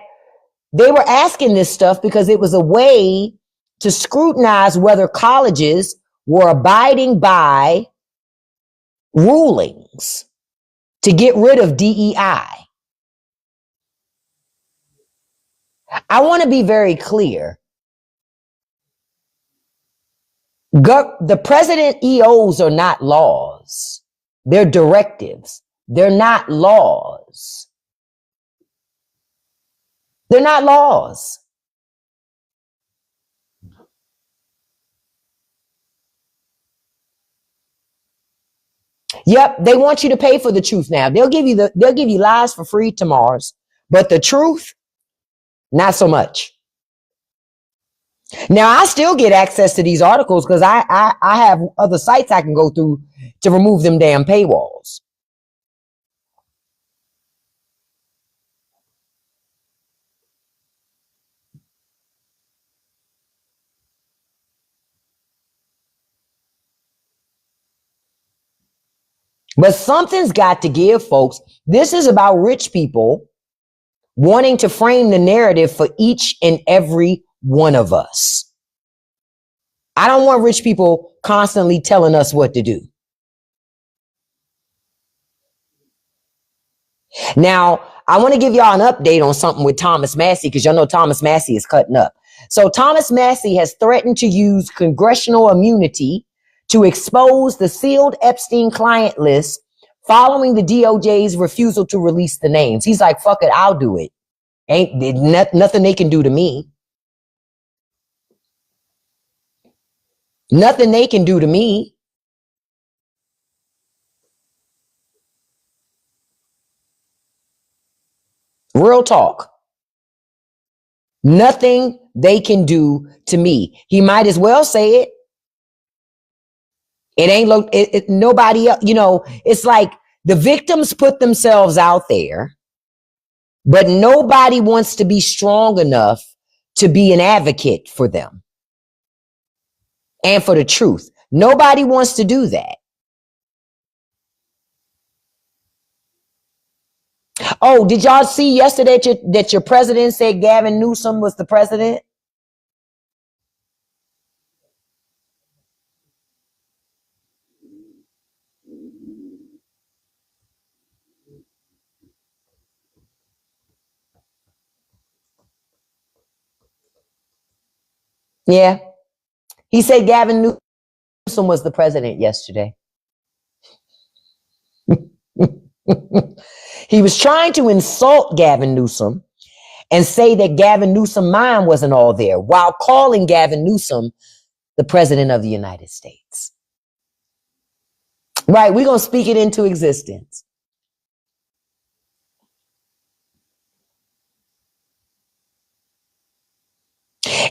they were asking this stuff because it was a way to scrutinize whether colleges were abiding by rulings to get rid of DEI. I want to be very clear. The president EOs are not laws. They're directives. They're not laws. They're not laws. Yep, they want you to pay for the truth now. They'll give you lies for free tomorrow, but the truth, not so much. Now I still get access to these articles because I have other sites I can go through to remove them damn paywalls. But something's got to give, folks. This is about rich people wanting to frame the narrative for each and every one of us. I don't want rich people constantly telling us what to do. Now, I want to give y'all an update on something with Thomas Massie because y'all know Thomas Massie is cutting up. So Thomas Massie has threatened to use congressional immunity to expose the sealed Epstein client list following the DOJ's refusal to release the names. He's like, fuck it, I'll do it. Ain't nothing they can do to me. Nothing they can do to me. Real talk. Nothing they can do to me. He might as well say it. It ain't nobody else, it's like the victims put themselves out there, but nobody wants to be strong enough to be an advocate for them and for the truth. Nobody wants to do that. Oh, did y'all see yesterday that your president said Gavin Newsom was the president? Yeah. He said Gavin Newsom was the president yesterday. He was trying to insult Gavin Newsom and say that Gavin Newsom's mind wasn't all there while calling Gavin Newsom the president of the United States. Right, we're going to speak it into existence.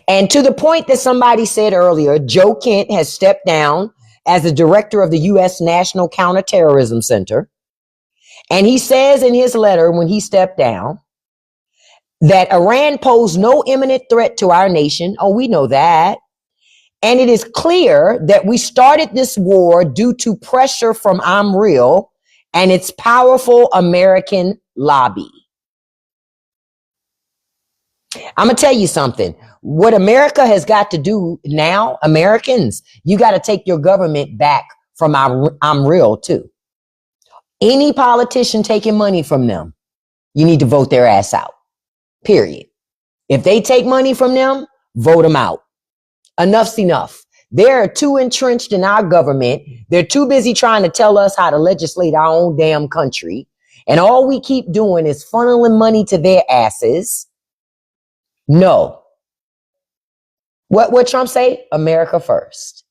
And to the point that somebody said earlier, Joe Kent has stepped down as the director of the U.S. National Counterterrorism Center. And he says in his letter when he stepped down that Iran posed no imminent threat to our nation. Oh, we know that. And it is clear that we started this war due to pressure from I'm Real and its powerful American lobby. I'm going to tell you something. What America has got to do now, Americans, you got to take your government back from I'm Real too. Any politician taking money from them, you need to vote their ass out. Period. If they take money from them, vote them out. Enough's enough. They're too entrenched in our government. They're too busy trying to tell us how to legislate our own damn country. And all we keep doing is funneling money to their asses. No. What Trump say? America first.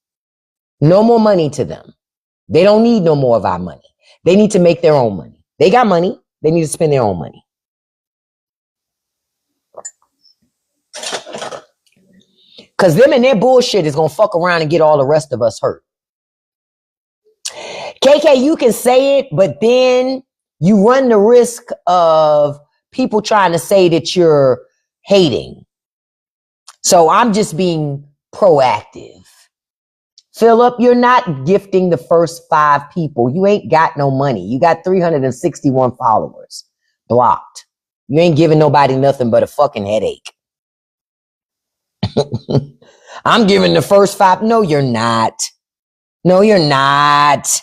No more money to them. They don't need no more of our money. They need to make their own money. They got money. They need to spend their own money. Because them and their bullshit is going to fuck around and get all the rest of us hurt. KK, you can say it, but then you run the risk of people trying to say that you're hating. So I'm just being proactive. Philip, you're not gifting the first 5 people. You ain't got no money. You got 361 followers. Blocked. You ain't giving nobody nothing but a fucking headache. I'm giving the first 5. No, you're not. No, you're not.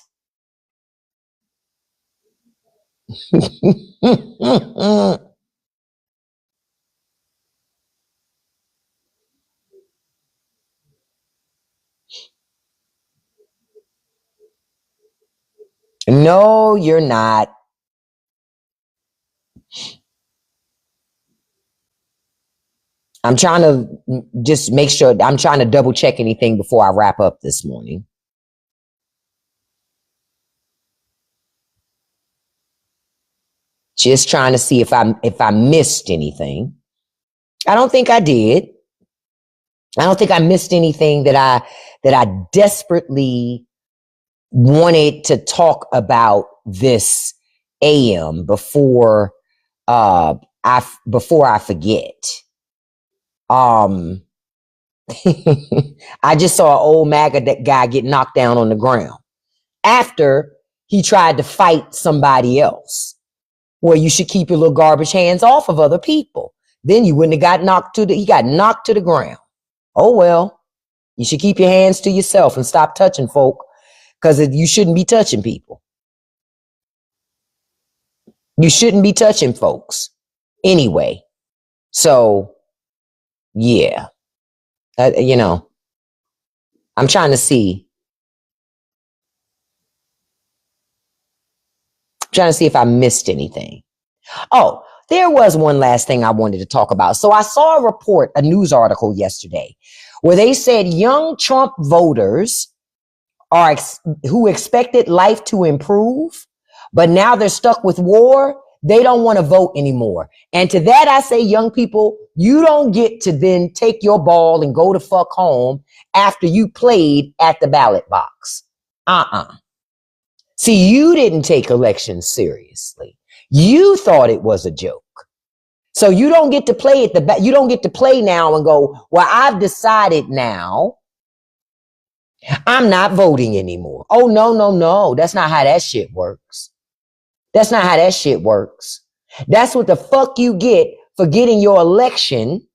No, you're not. I'm trying to just make sure. I'm trying to double check anything before I wrap up this morning. Just trying to see if I missed anything. I don't think I did. I don't think I missed anything that I desperately wanted to talk about this AM uh before I forget. Um I just saw an old MAGA guy get knocked down on the ground after he tried to fight somebody else. Well, you should keep your little garbage hands off of other people. Then you wouldn't have he got knocked to the ground. Oh well, you should keep your hands to yourself and stop touching folk, because you shouldn't be touching people. You shouldn't be touching folks anyway. So yeah, I'm trying to see. Trying to see if I missed anything. Oh, there was one last thing I wanted to talk about. So I saw a news article yesterday, where they said young Trump voters who expected life to improve, but now they're stuck with war. They don't want to vote anymore. And to that, I say, young people, you don't get to then take your ball and go to fuck home after you played at the ballot box. See, you didn't take elections seriously. You thought it was a joke. So you don't get to play you don't get to play now and go, well, I've decided now I'm not voting anymore. Oh, no, no, no. That's not how that shit works. That's not how that shit works. That's what the fuck you get for getting your election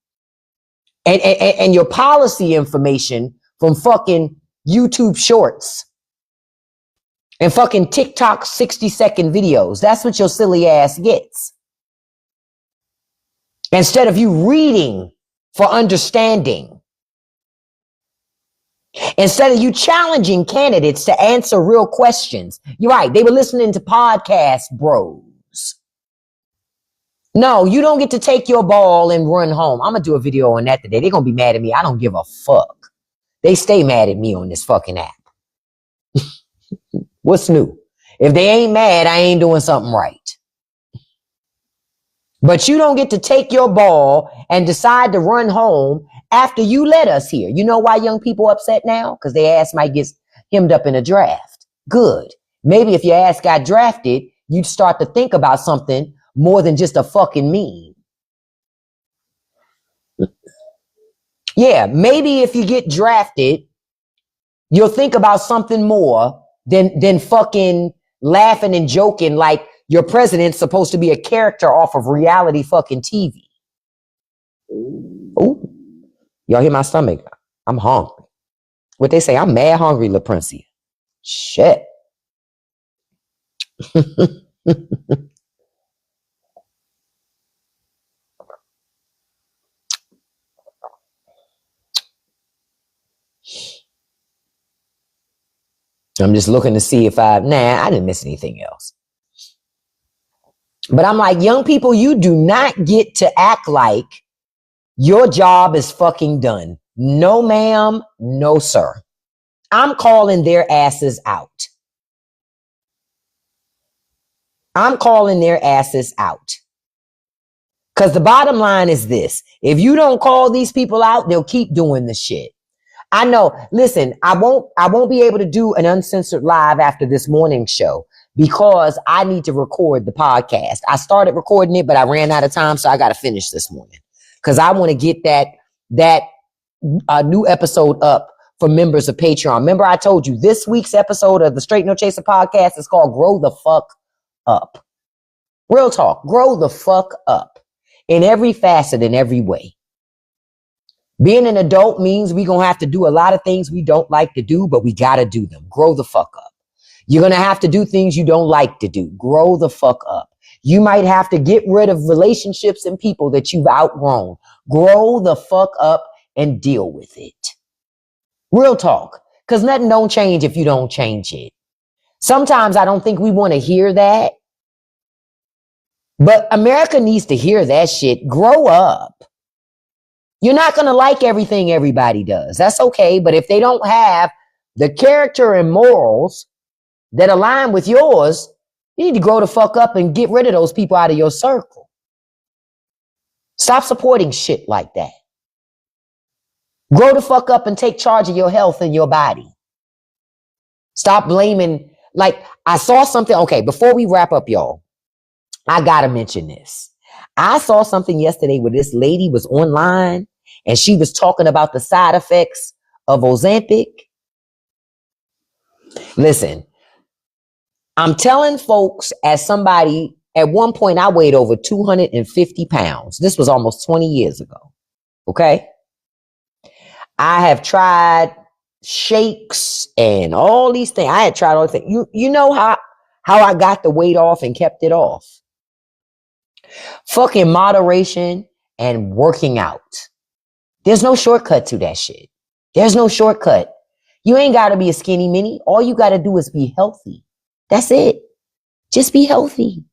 and your policy information from fucking YouTube shorts and fucking TikTok 60-second videos. That's what your silly ass gets. Instead of you reading for understanding. Instead of you challenging candidates to answer real questions. You're right. They were listening to podcast bros. No, you don't get to take your ball and run home. I'm going to do a video on that today. They're going to be mad at me. I don't give a fuck. They stay mad at me on this fucking app. What's new? If they ain't mad, I ain't doing something right. But you don't get to take your ball and decide to run home after you let us here. You know why young people upset now? Because their ass might get hemmed up in a draft. Good. Maybe if your ass got drafted, you'd start to think about something more than just a fucking meme. Yeah, maybe if you get drafted, you'll think about something more than fucking laughing and joking like your president's supposed to be a character off of reality fucking TV. Ooh. Y'all hear my stomach? I'm hungry. What they say, I'm mad hungry, La Princia. Shit. I'm just looking to see if I didn't miss anything else. But I'm like, young people, you do not get to act like your job is fucking done. No, ma'am. No, sir. I'm calling their asses out. I'm calling their asses out. Because the bottom line is this. If you don't call these people out, they'll keep doing the shit. I know. Listen, I won't be able to do an uncensored live after this morning show because I need to record the podcast. I started recording it, but I ran out of time, so I got to finish this morning because I want to get that new episode up for members of Patreon. Remember, I told you this week's episode of the Straight No Chaser podcast is called "Grow the Fuck Up." Real talk, grow the fuck up in every facet, in every way. Being an adult means we're going to have to do a lot of things we don't like to do, but we got to do them. Grow the fuck up. You're going to have to do things you don't like to do. Grow the fuck up. You might have to get rid of relationships and people that you've outgrown. Grow the fuck up and deal with it. Real talk. Because nothing don't change if you don't change it. Sometimes I don't think we want to hear that. But America needs to hear that shit. Grow up. You're not going to like everything everybody does. That's okay. But if they don't have the character and morals that align with yours, you need to grow the fuck up and get rid of those people out of your circle. Stop supporting shit like that. Grow the fuck up and take charge of your health and your body. Stop blaming. Like, I saw something. Okay, before we wrap up, y'all, I gotta mention this. I saw something yesterday where this lady was online and she was talking about the side effects of Ozempic. Listen, I'm telling folks, as somebody, at one point I weighed over 250 pounds. This was almost 20 years ago. Okay. I have tried shakes and all these things. I had tried all these things. You know how I got the weight off and kept it off? Fucking moderation and working out. There's no shortcut to that shit. There's no shortcut. You ain't got to be a skinny mini. All you got to do is be healthy. That's it. Just be healthy.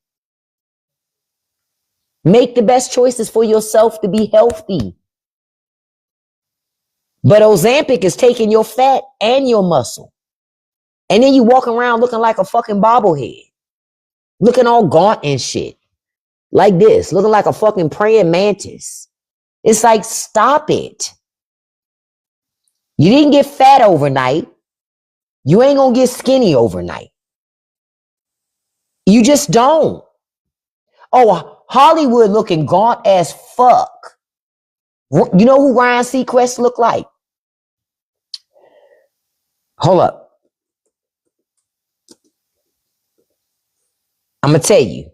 Make the best choices for yourself to be healthy. But Ozempic is taking your fat and your muscle. And then you walk around looking like a fucking bobblehead. Looking all gaunt and shit. Like this. Looking like a fucking praying mantis. It's like, stop it. You didn't get fat overnight. You ain't gonna get skinny overnight. You just don't. Oh, Hollywood looking gaunt as fuck. You know who Ryan Seacrest looked like? Hold up. I'm going to tell you.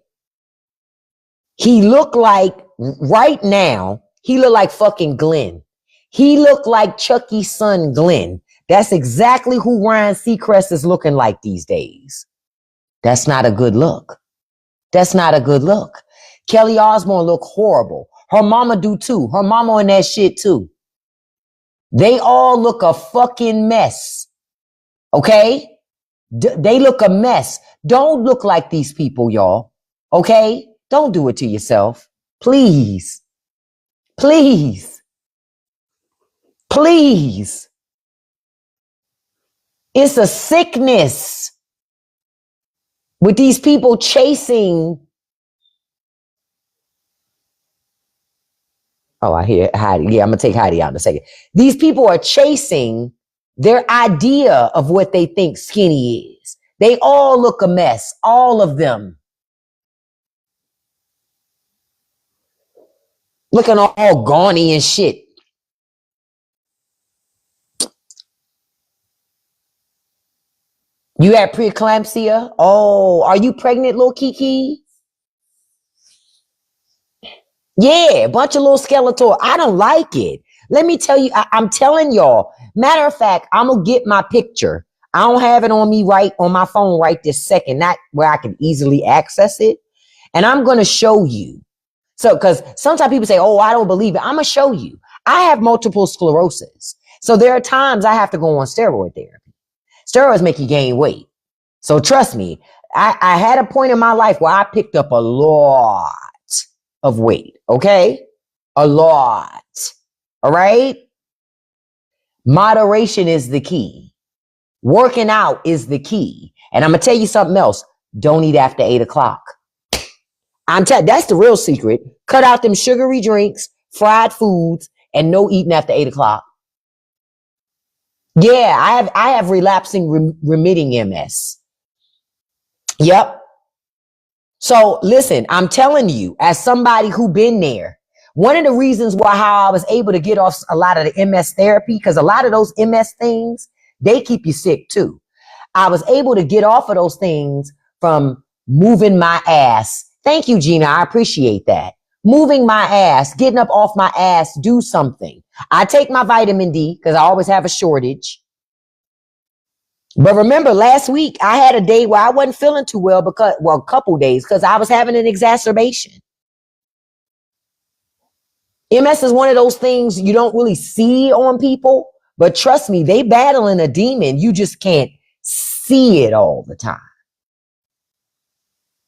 He looked like, right now, he looked like fucking Glenn. He looked like Chucky's son, Glenn. That's exactly who Ryan Seacrest is looking like these days. That's not a good look. That's not a good look. Kelly Osbourne look horrible. Her mama do too. Her mama in that shit too. They all look a fucking mess. Okay? They look a mess. Don't look like these people, y'all. Okay? Don't do it to yourself. Please. Please. Please. It's a sickness with these people chasing. Oh, I hear Heidi. Yeah, I'm going to take Heidi out in a second. These people are chasing their idea of what they think skinny is. They all look a mess. All of them. Looking all gauny and shit. You had preeclampsia? Oh, are you pregnant, little Kiki? Yeah, a bunch of little Skeletor. I don't like it. Let me tell you, I'm telling y'all. Matter of fact, I'm going to get my picture. I don't have it on me right on my phone right this second, not where I can easily access it. And I'm going to show you. So, because sometimes people say, oh, I don't believe it. I'm going to show you. I have multiple sclerosis. So there are times I have to go on steroid therapy. Steroids make you gain weight. So trust me, I had a point in my life where I picked up a lot of weight. Okay? A lot. All right? Moderation is the key. Working out is the key. And I'm going to tell you something else. Don't eat after 8 o'clock. That's the real secret. Cut out them sugary drinks, fried foods, and no eating after 8 o'clock. Yeah, I have relapsing remitting MS. Yep. So listen, I'm telling you, as somebody who been there, one of the reasons why how I was able to get off a lot of the MS therapy, because a lot of those MS things, they keep you sick too. I was able to get off of those things from moving my ass. Thank you, Gina. I appreciate that. Moving my ass, getting up off my ass, do something. I take my vitamin D because I always have a shortage. But remember, last week I had a day where I wasn't feeling too well a couple days because I was having an exacerbation. MS is one of those things you don't really see on people, but trust me, they battling a demon. You just can't see it all the time.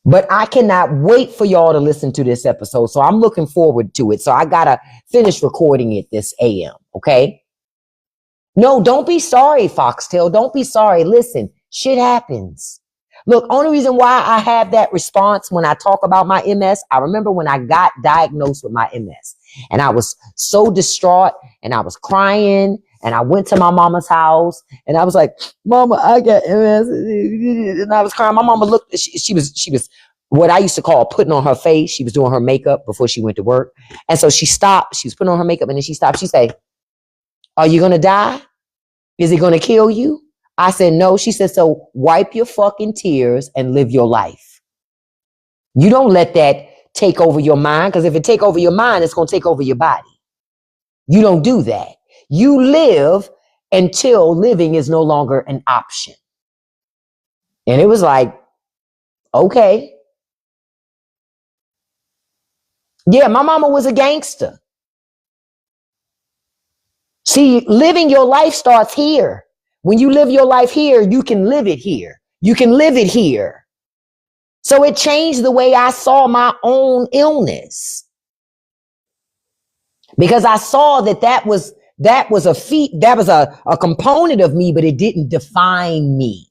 But I cannot wait for y'all to listen to this episode. So I'm looking forward to it. So I got to finish recording it this AM. Okay. No, don't be sorry, Foxtail. Don't be sorry. Listen, shit happens. Look, only reason why I have that response when I talk about my MS, I remember when I got diagnosed with my MS. And I was so distraught and I was crying. And I went to my mama's house and I was like, Mama, I got MS. And I was crying. My mama looked, she was what I used to call putting on her face. She was doing her makeup before she went to work. And so she stopped. She was putting on her makeup and then she stopped. She said, are you going to die? Is it going to kill you? I said, no. She said, so wipe your fucking tears and live your life. You don't let that take over your mind, because if it take over your mind, it's going to take over your body. You don't do that. You live until living is no longer an option. And it was like, okay. Yeah, my mama was a gangster. See, living your life starts here. When you live your life here, you can live it here. You can live it here. So it changed the way I saw my own illness. Because I saw that was a feat, that was a component of me, but it didn't define me.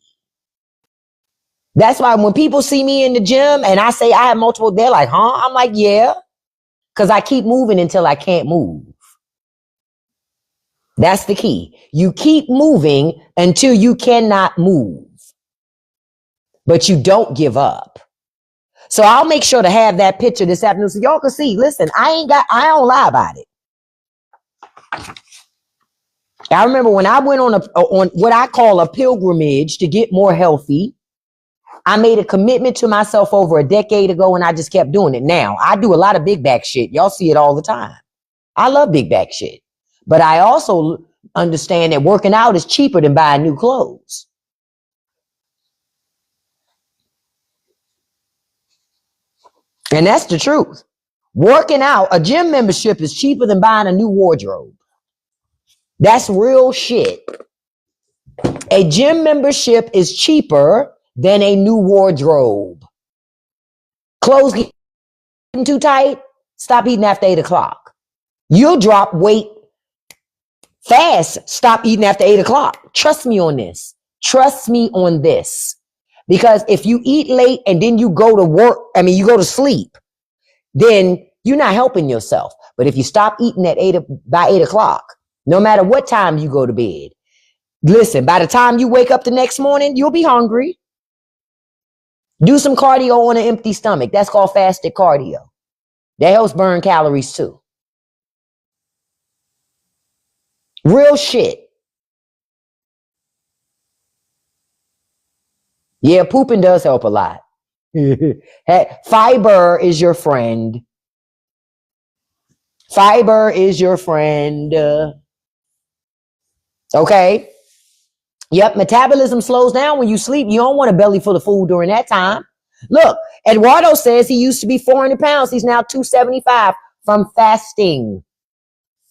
That's why when people see me in the gym and I say I have multiple, they're like, huh? I'm like, yeah. Because I keep moving until I can't move. That's the key. You keep moving until you cannot move. But you don't give up. So I'll make sure to have that picture this afternoon so y'all can see. Listen, I don't lie about it. I remember when I went on what I call a pilgrimage to get more healthy. I made a commitment to myself over a decade ago and I just kept doing it. Now, I do a lot of big back shit. Y'all see it all the time. I love big back shit. But I also understand that working out is cheaper than buying new clothes. And that's the truth. Working out, a gym membership is cheaper than buying a new wardrobe. That's real shit. A gym membership is cheaper than a new wardrobe. Clothes getting too tight, stop eating after 8 o'clock. You'll drop weight fast, stop eating after 8 o'clock. Trust me on this. Trust me on this. Because if you eat late and then you go to work, you go to sleep, then you're not helping yourself. But if you stop eating by 8 o'clock, no matter what time you go to bed, listen, by the time you wake up the next morning, you'll be hungry. Do some cardio on an empty stomach. That's called fasted cardio. That helps burn calories too. Real shit. Yeah, pooping does help a lot. Fiber is your friend. Fiber is your friend. Okay. Yep, metabolism slows down when you sleep. You don't want a belly full of food during that time. Look, Eduardo says he used to be 400 pounds. He's now 275 from fasting.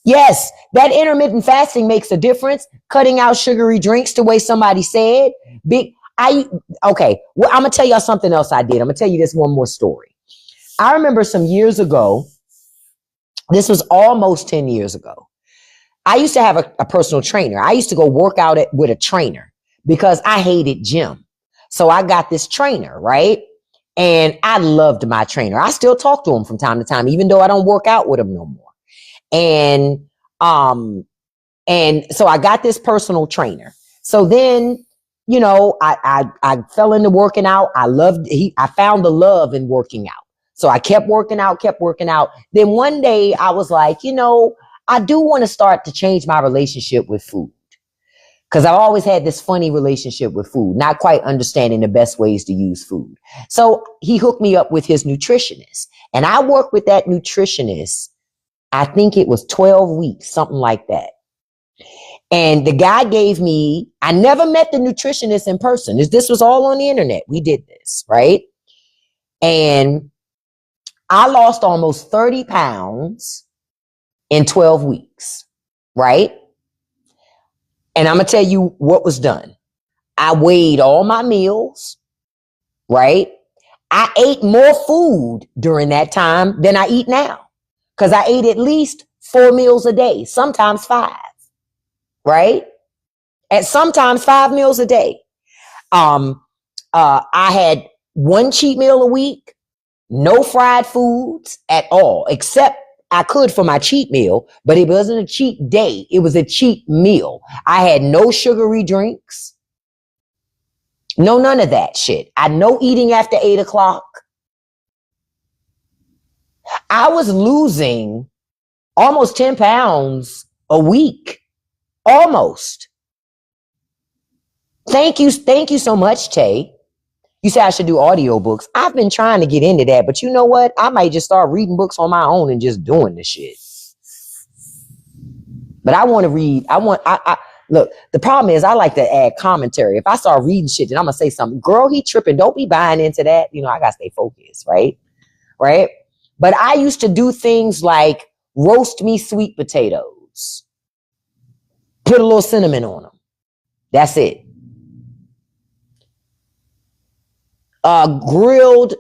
Yes, that intermittent fasting makes a difference. Cutting out sugary drinks, the way somebody said. Okay, well, I'm going to tell y'all something else I did. I'm going to tell you this one more story. I remember some years ago, this was almost 10 years ago. I used to have a personal trainer. I used to go work out with a trainer because I hated gym. So I got this trainer, right? And I loved my trainer. I still talk to him from time to time, even though I don't work out with him no more. And so I got this personal trainer. So then, I fell into working out. I found the love in working out. So I kept working out. Then one day I was like, I do want to start to change my relationship with food. Because I've always had this funny relationship with food, not quite understanding the best ways to use food. So he hooked me up with his nutritionist. And I worked with that nutritionist, I think it was 12 weeks, something like that. And the guy I never met the nutritionist in person. This was all on the internet. We did this, right? And I lost almost 30 pounds in 12 weeks, right? And I'm going to tell you what was done. I weighed all my meals, right? I ate more food during that time than I eat now because I ate at least 4 meals a day, sometimes 5, right? And sometimes 5 meals a day. I had 1 cheat meal a week, no fried foods at all, except I could for my cheat meal, but it wasn't a cheat day. It was a cheat meal. I had no sugary drinks. No, none of that shit. I no eating after 8 o'clock. I was losing almost 10 pounds a week. Almost. Thank you so much, Tay. You say I should do audiobooks. I've been trying to get into that, but you know what? I might just start reading books on my own and just doing the shit. But I want to read. Look, the problem is I like to add commentary. If I start reading shit, then I'm going to say something. Girl, he tripping. Don't be buying into that. You know, I got to stay focused, right? Right? But I used to do things like roast me sweet potatoes. Put a little cinnamon on them. That's it. Grilled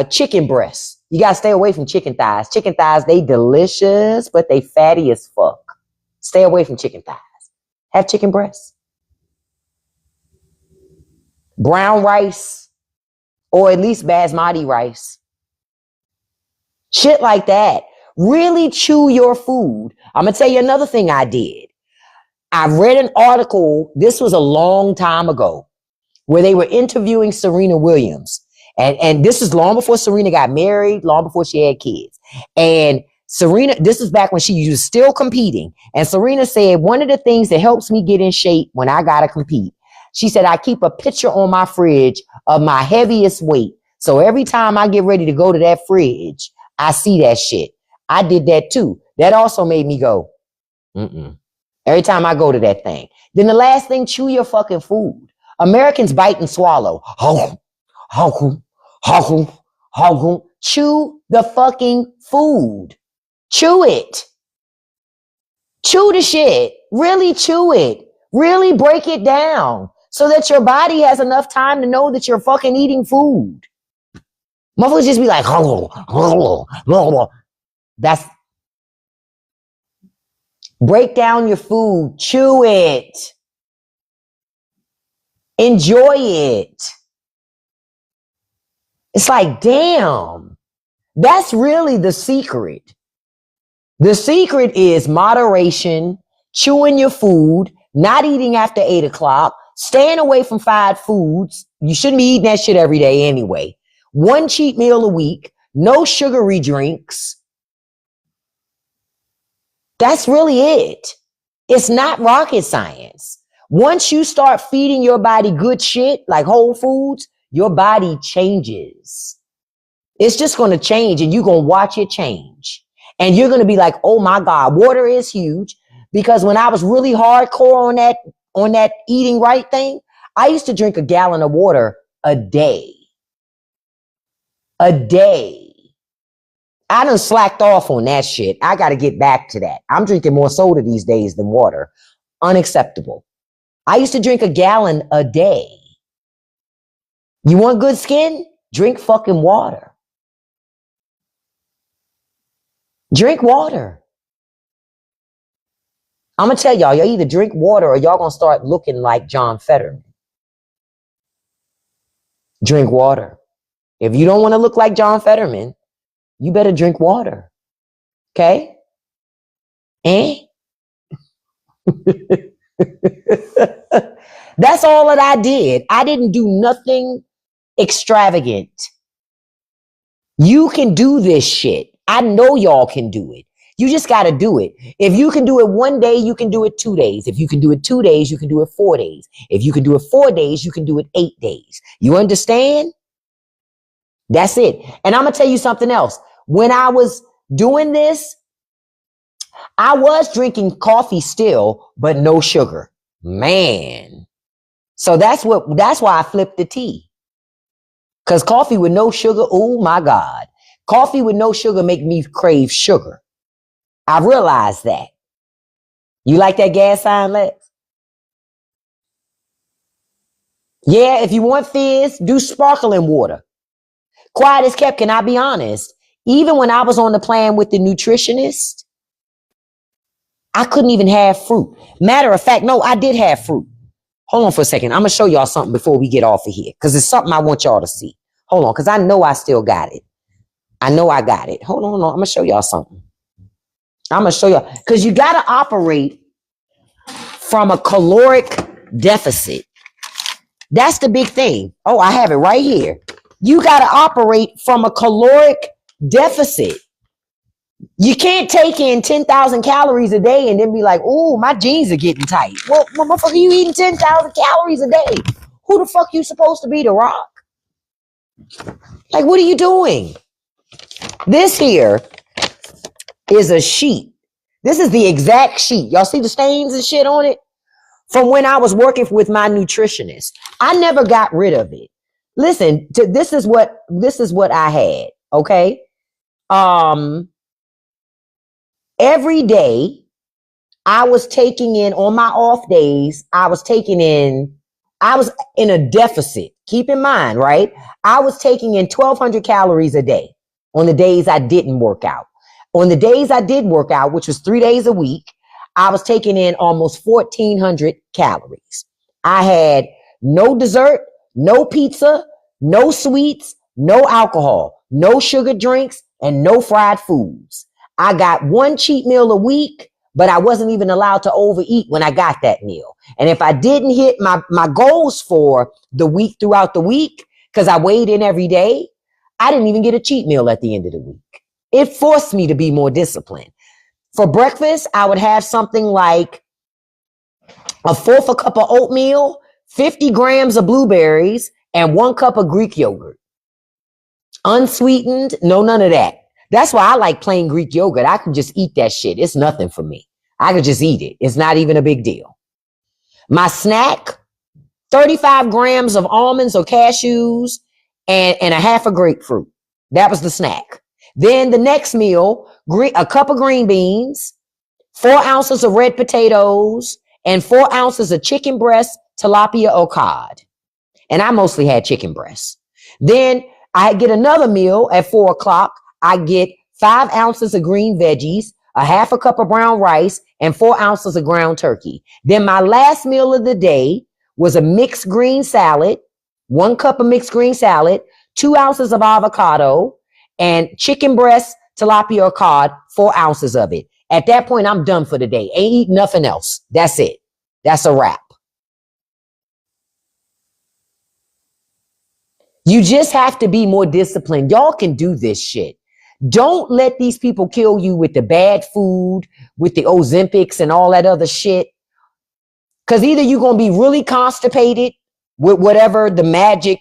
chicken breasts. You got to stay away from chicken thighs. Chicken thighs, they delicious, but they fatty as fuck. Stay away from chicken thighs. Have chicken breasts. Brown rice, or at least basmati rice. Shit like that. Really chew your food. I'm going to tell you another thing I did. I read an article, this was a long time ago, where they were interviewing Serena Williams. And this is long before Serena got married, long before she had kids. And Serena, this is back when she was still competing. And Serena said, one of the things that helps me get in shape when I got to compete, she said, I keep a picture on my fridge of my heaviest weight. So every time I get ready to go to that fridge, I see that shit. I did that too. That also made me go, every time I go to that thing. Then the last thing, chew your fucking food. Americans bite and swallow. Chew the fucking food. Chew it. Chew the shit. Really chew it. Really break it down so that your body has enough time to know that you're fucking eating food. Motherfuckers just be like, that's, break down your food. Chew it. Enjoy it. It's like, damn, that's really the secret. The secret is moderation, chewing your food, not eating after 8 o'clock, staying away from fried foods. You shouldn't be eating that shit every day anyway. One cheat meal a week, no sugary drinks. That's really it. It's not rocket science. Once you start feeding your body good shit, like whole foods, your body changes. It's just going to change, and you're going to watch it change. And you're going to be like, oh my God, water is huge. Because when I was really hardcore on that eating right thing, I used to drink a gallon of water a day. A day. I done slacked off on that shit. I got to get back to that. I'm drinking more soda these days than water. Unacceptable. I used to drink a gallon a day. You want good skin? Drink fucking water. Drink water. I'm going to tell y'all either drink water or y'all going to start looking like John Fetterman. Drink water. If you don't want to look like John Fetterman, you better drink water. Okay? Eh? That's all that I did. I didn't do nothing extravagant. You can do this shit. I know y'all can do it. You just got to do it. If you can do it one day, you can do it 2 days. If you can do it 2 days, you can do it 4 days. If you can do it 4 days, you can do it 8 days. You understand? That's it. And I'm going to tell you something else. When I was doing this, I was drinking coffee still, but no sugar. Man. So that's why I flipped the tea. Because coffee with no sugar, oh my God. Coffee with no sugar make me crave sugar. I realized that. You like that gas sign, Lex? Yeah, if you want fizz, do sparkling water. Quiet as kept, can I be honest? Even when I was on the plan with the nutritionist, I couldn't even have fruit. Matter of fact, no, I did have fruit. Hold on for a second. I'm going to show y'all something before we get off of here. Because it's something I want y'all to see. Hold on, because I know I still got it. I know I got it. Hold on. I'm going to show y'all something. I'm going to show y'all. Because you got to operate from a caloric deficit. That's the big thing. Oh, I have it right here. You got to operate from a caloric deficit. You can't take in 10,000 calories a day and then be like, oh, my jeans are getting tight. Well, motherfucker, you eating 10,000 calories a day. Who the fuck you supposed to be, The Rock? Like, what are you doing? This here is a sheet. This is the exact sheet. Y'all see the stains and shit on it? From when I was working with my nutritionist. I never got rid of it. Listen, this is what I had, okay? Every day I was taking in, on my off days, I was in a deficit. Keep in mind, right? I was taking in 1,200 calories a day on the days I didn't work out. On the days I did work out, which was 3 days a week, I was taking in almost 1,400 calories. I had no dessert, no pizza, no sweets, no alcohol, no sugar drinks, and no fried foods. I got one cheat meal a week, but I wasn't even allowed to overeat when I got that meal. And if I didn't hit my goals for the week throughout the week, because I weighed in every day, I didn't even get a cheat meal at the end of the week. It forced me to be more disciplined. For breakfast, I would have something like a fourth a cup of oatmeal, 50 grams of blueberries, and 1 cup of Greek yogurt. Unsweetened, no, none of that. That's why I like plain Greek yogurt. I can just eat that shit. It's nothing for me. I could just eat it. It's not even a big deal. My snack, 35 grams of almonds or cashews and a half a grapefruit. That was the snack. Then the next meal, a cup of green beans, 4 ounces of red potatoes, and 4 ounces of chicken breast, tilapia, or cod. And I mostly had chicken breast. Then I get another meal at 4 o'clock. I get 5 ounces of green veggies, a half a cup of brown rice, and 4 ounces of ground turkey. Then my last meal of the day was a mixed green salad, 1 cup of mixed green salad, 2 ounces of avocado, and chicken breast, tilapia, or cod, 4 ounces of it. At that point, I'm done for the day. Ain't eat nothing else. That's it. That's a wrap. You just have to be more disciplined. Y'all can do this shit. Don't let these people kill you with the bad food, with the Ozempics and all that other shit. Because either you're going to be really constipated with whatever the magic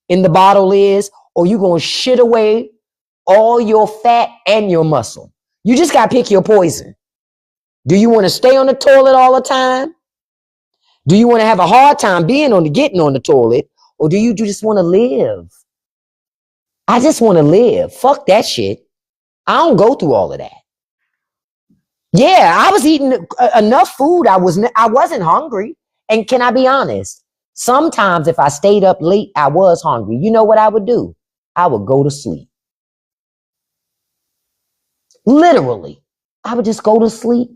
in the bottle is, or you're going to shit away all your fat and your muscle. You just got to pick your poison. Do you want to stay on the toilet all the time? Do you want to have a hard time getting on the toilet? Or do you just want to live? I just want to live. Fuck that shit. I don't go through all of that. Yeah, I was eating enough food. I wasn't hungry. And can I be honest? Sometimes if I stayed up late, I was hungry. You know what I would do? I would go to sleep. Literally. I would just go to sleep.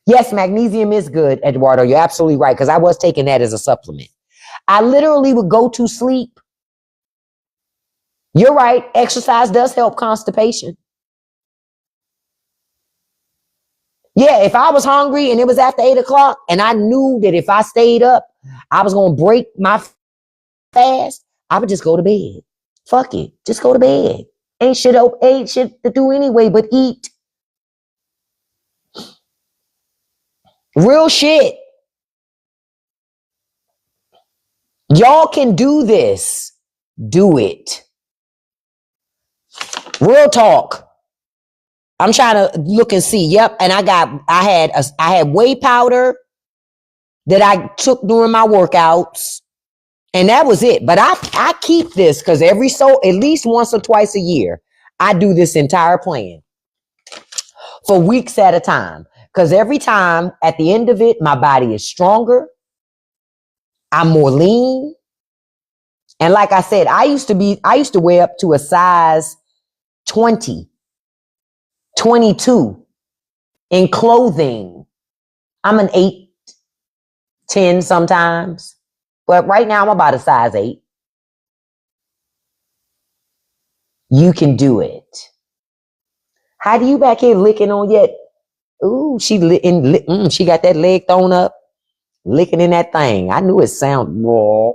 Yes, magnesium is good, Eduardo. You're absolutely right, because I was taking that as a supplement. I literally would go to sleep. You're right. Exercise does help constipation. Yeah, if I was hungry and it was after 8 o'clock and I knew that if I stayed up, I was going to break my fast, I would just go to bed. Fuck it. Just go to bed. Ain't shit to do anyway but eat. Real shit. Y'all can do this. Do it. Real talk. I'm trying to look and see. Yep. And I had whey powder that I took during my workouts. And that was it. But I keep this because at least once or twice a year, I do this entire plan for weeks at a time. Because every time at the end of it, my body is stronger. I'm more lean. And like I said, I used to weigh up to a size 20, 22 in clothing. I'm an 8, 10 sometimes. But right now I'm about a size 8. You can do it. How do you back here licking on yet? Ooh, she got that leg thrown up, licking in that thing. I knew it sounded raw.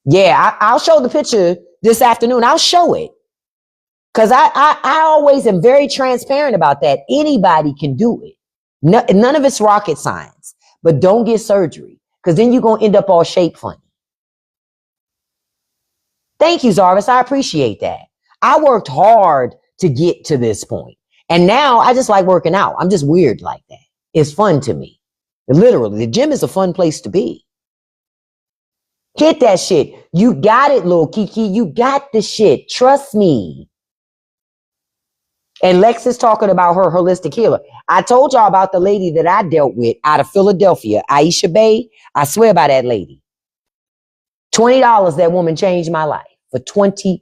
Yeah, I'll show the picture this afternoon. I'll show it. Because I always am very transparent about that. Anybody can do it. None of it's rocket science. But don't get surgery. Because then you're going to end up all shape funny. Thank you, Zarvis. I appreciate that. I worked hard to get to this point. And now I just like working out. I'm just weird like that. It's fun to me. Literally, the gym is a fun place to be. Hit that shit. You got it, little Kiki. You got the shit. Trust me. And Lex is talking about her holistic healer. I told y'all about the lady that I dealt with out of Philadelphia, Aisha Bay. I swear by that lady. $20, that woman changed my life for $20.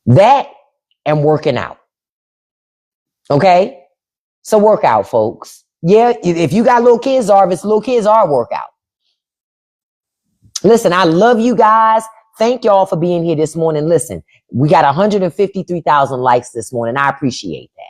That and working out. Okay? So work out, folks. Yeah, if you got little kids, Zarvis, little kids are workout. Listen, I love you guys. Thank y'all for being here this morning. Listen, we got 153,000 likes this morning. I appreciate that.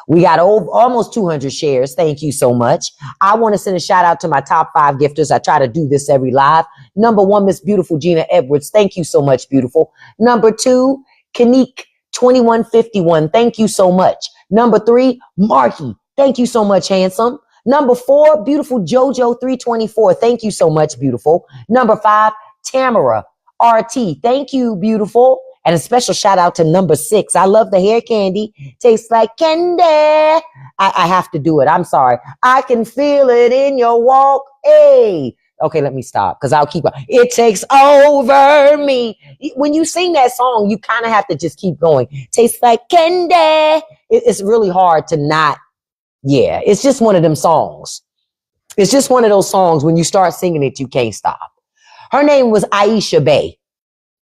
We got almost 200 shares. Thank you so much. I want to send a shout out to my top 5 gifters. I try to do this every live. Number 1, Miss Beautiful Gina Edwards. Thank you so much, beautiful. Number 2, Kanique 2151. Thank you so much. Number 3, Marky. Thank you so much, handsome. Number 4, beautiful JoJo 324. Thank you so much, beautiful. Number 5, Tamara RT. Thank you, beautiful. And a special shout out to number 6. I love the hair candy. Tastes like candy. I have to do it. I'm sorry. I can feel it in your walk. Hey. Okay, let me stop because I'll keep. It takes over me. When you sing that song, you kind of have to just keep going. Tastes like candy. It's really hard to not. Yeah, it's just one of them songs. It's just one of those songs when you start singing it, you can't stop. Her name was Aisha Bay.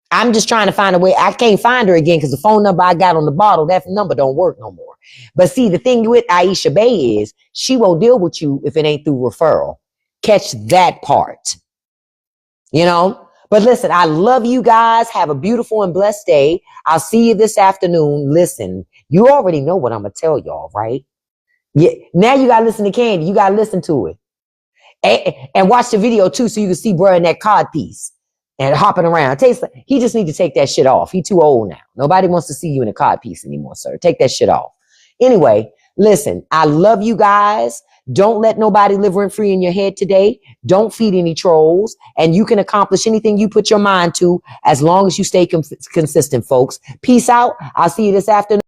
I'm just trying to find a way. I can't find her again because the phone number I got on the bottle, that number don't work no more. But see, the thing with Aisha Bay is she won't deal with you if it ain't through referral. Catch that part. You know? But listen, I love you guys. Have a beautiful and blessed day. I'll see you this afternoon. Listen, you already know what I'm going to tell y'all, right? Yeah. Now you got to listen to Candy. You got to listen to it. And watch the video too so you can see bro in that cod piece. And hopping around. He just need to take that shit off. He too old now. Nobody wants to see you in a cod piece anymore, sir. Take that shit off. Anyway, listen, I love you guys. Don't let nobody live rent free in your head today. Don't feed any trolls. And you can accomplish anything you put your mind to as long as you stay consistent, folks. Peace out. I'll see you this afternoon.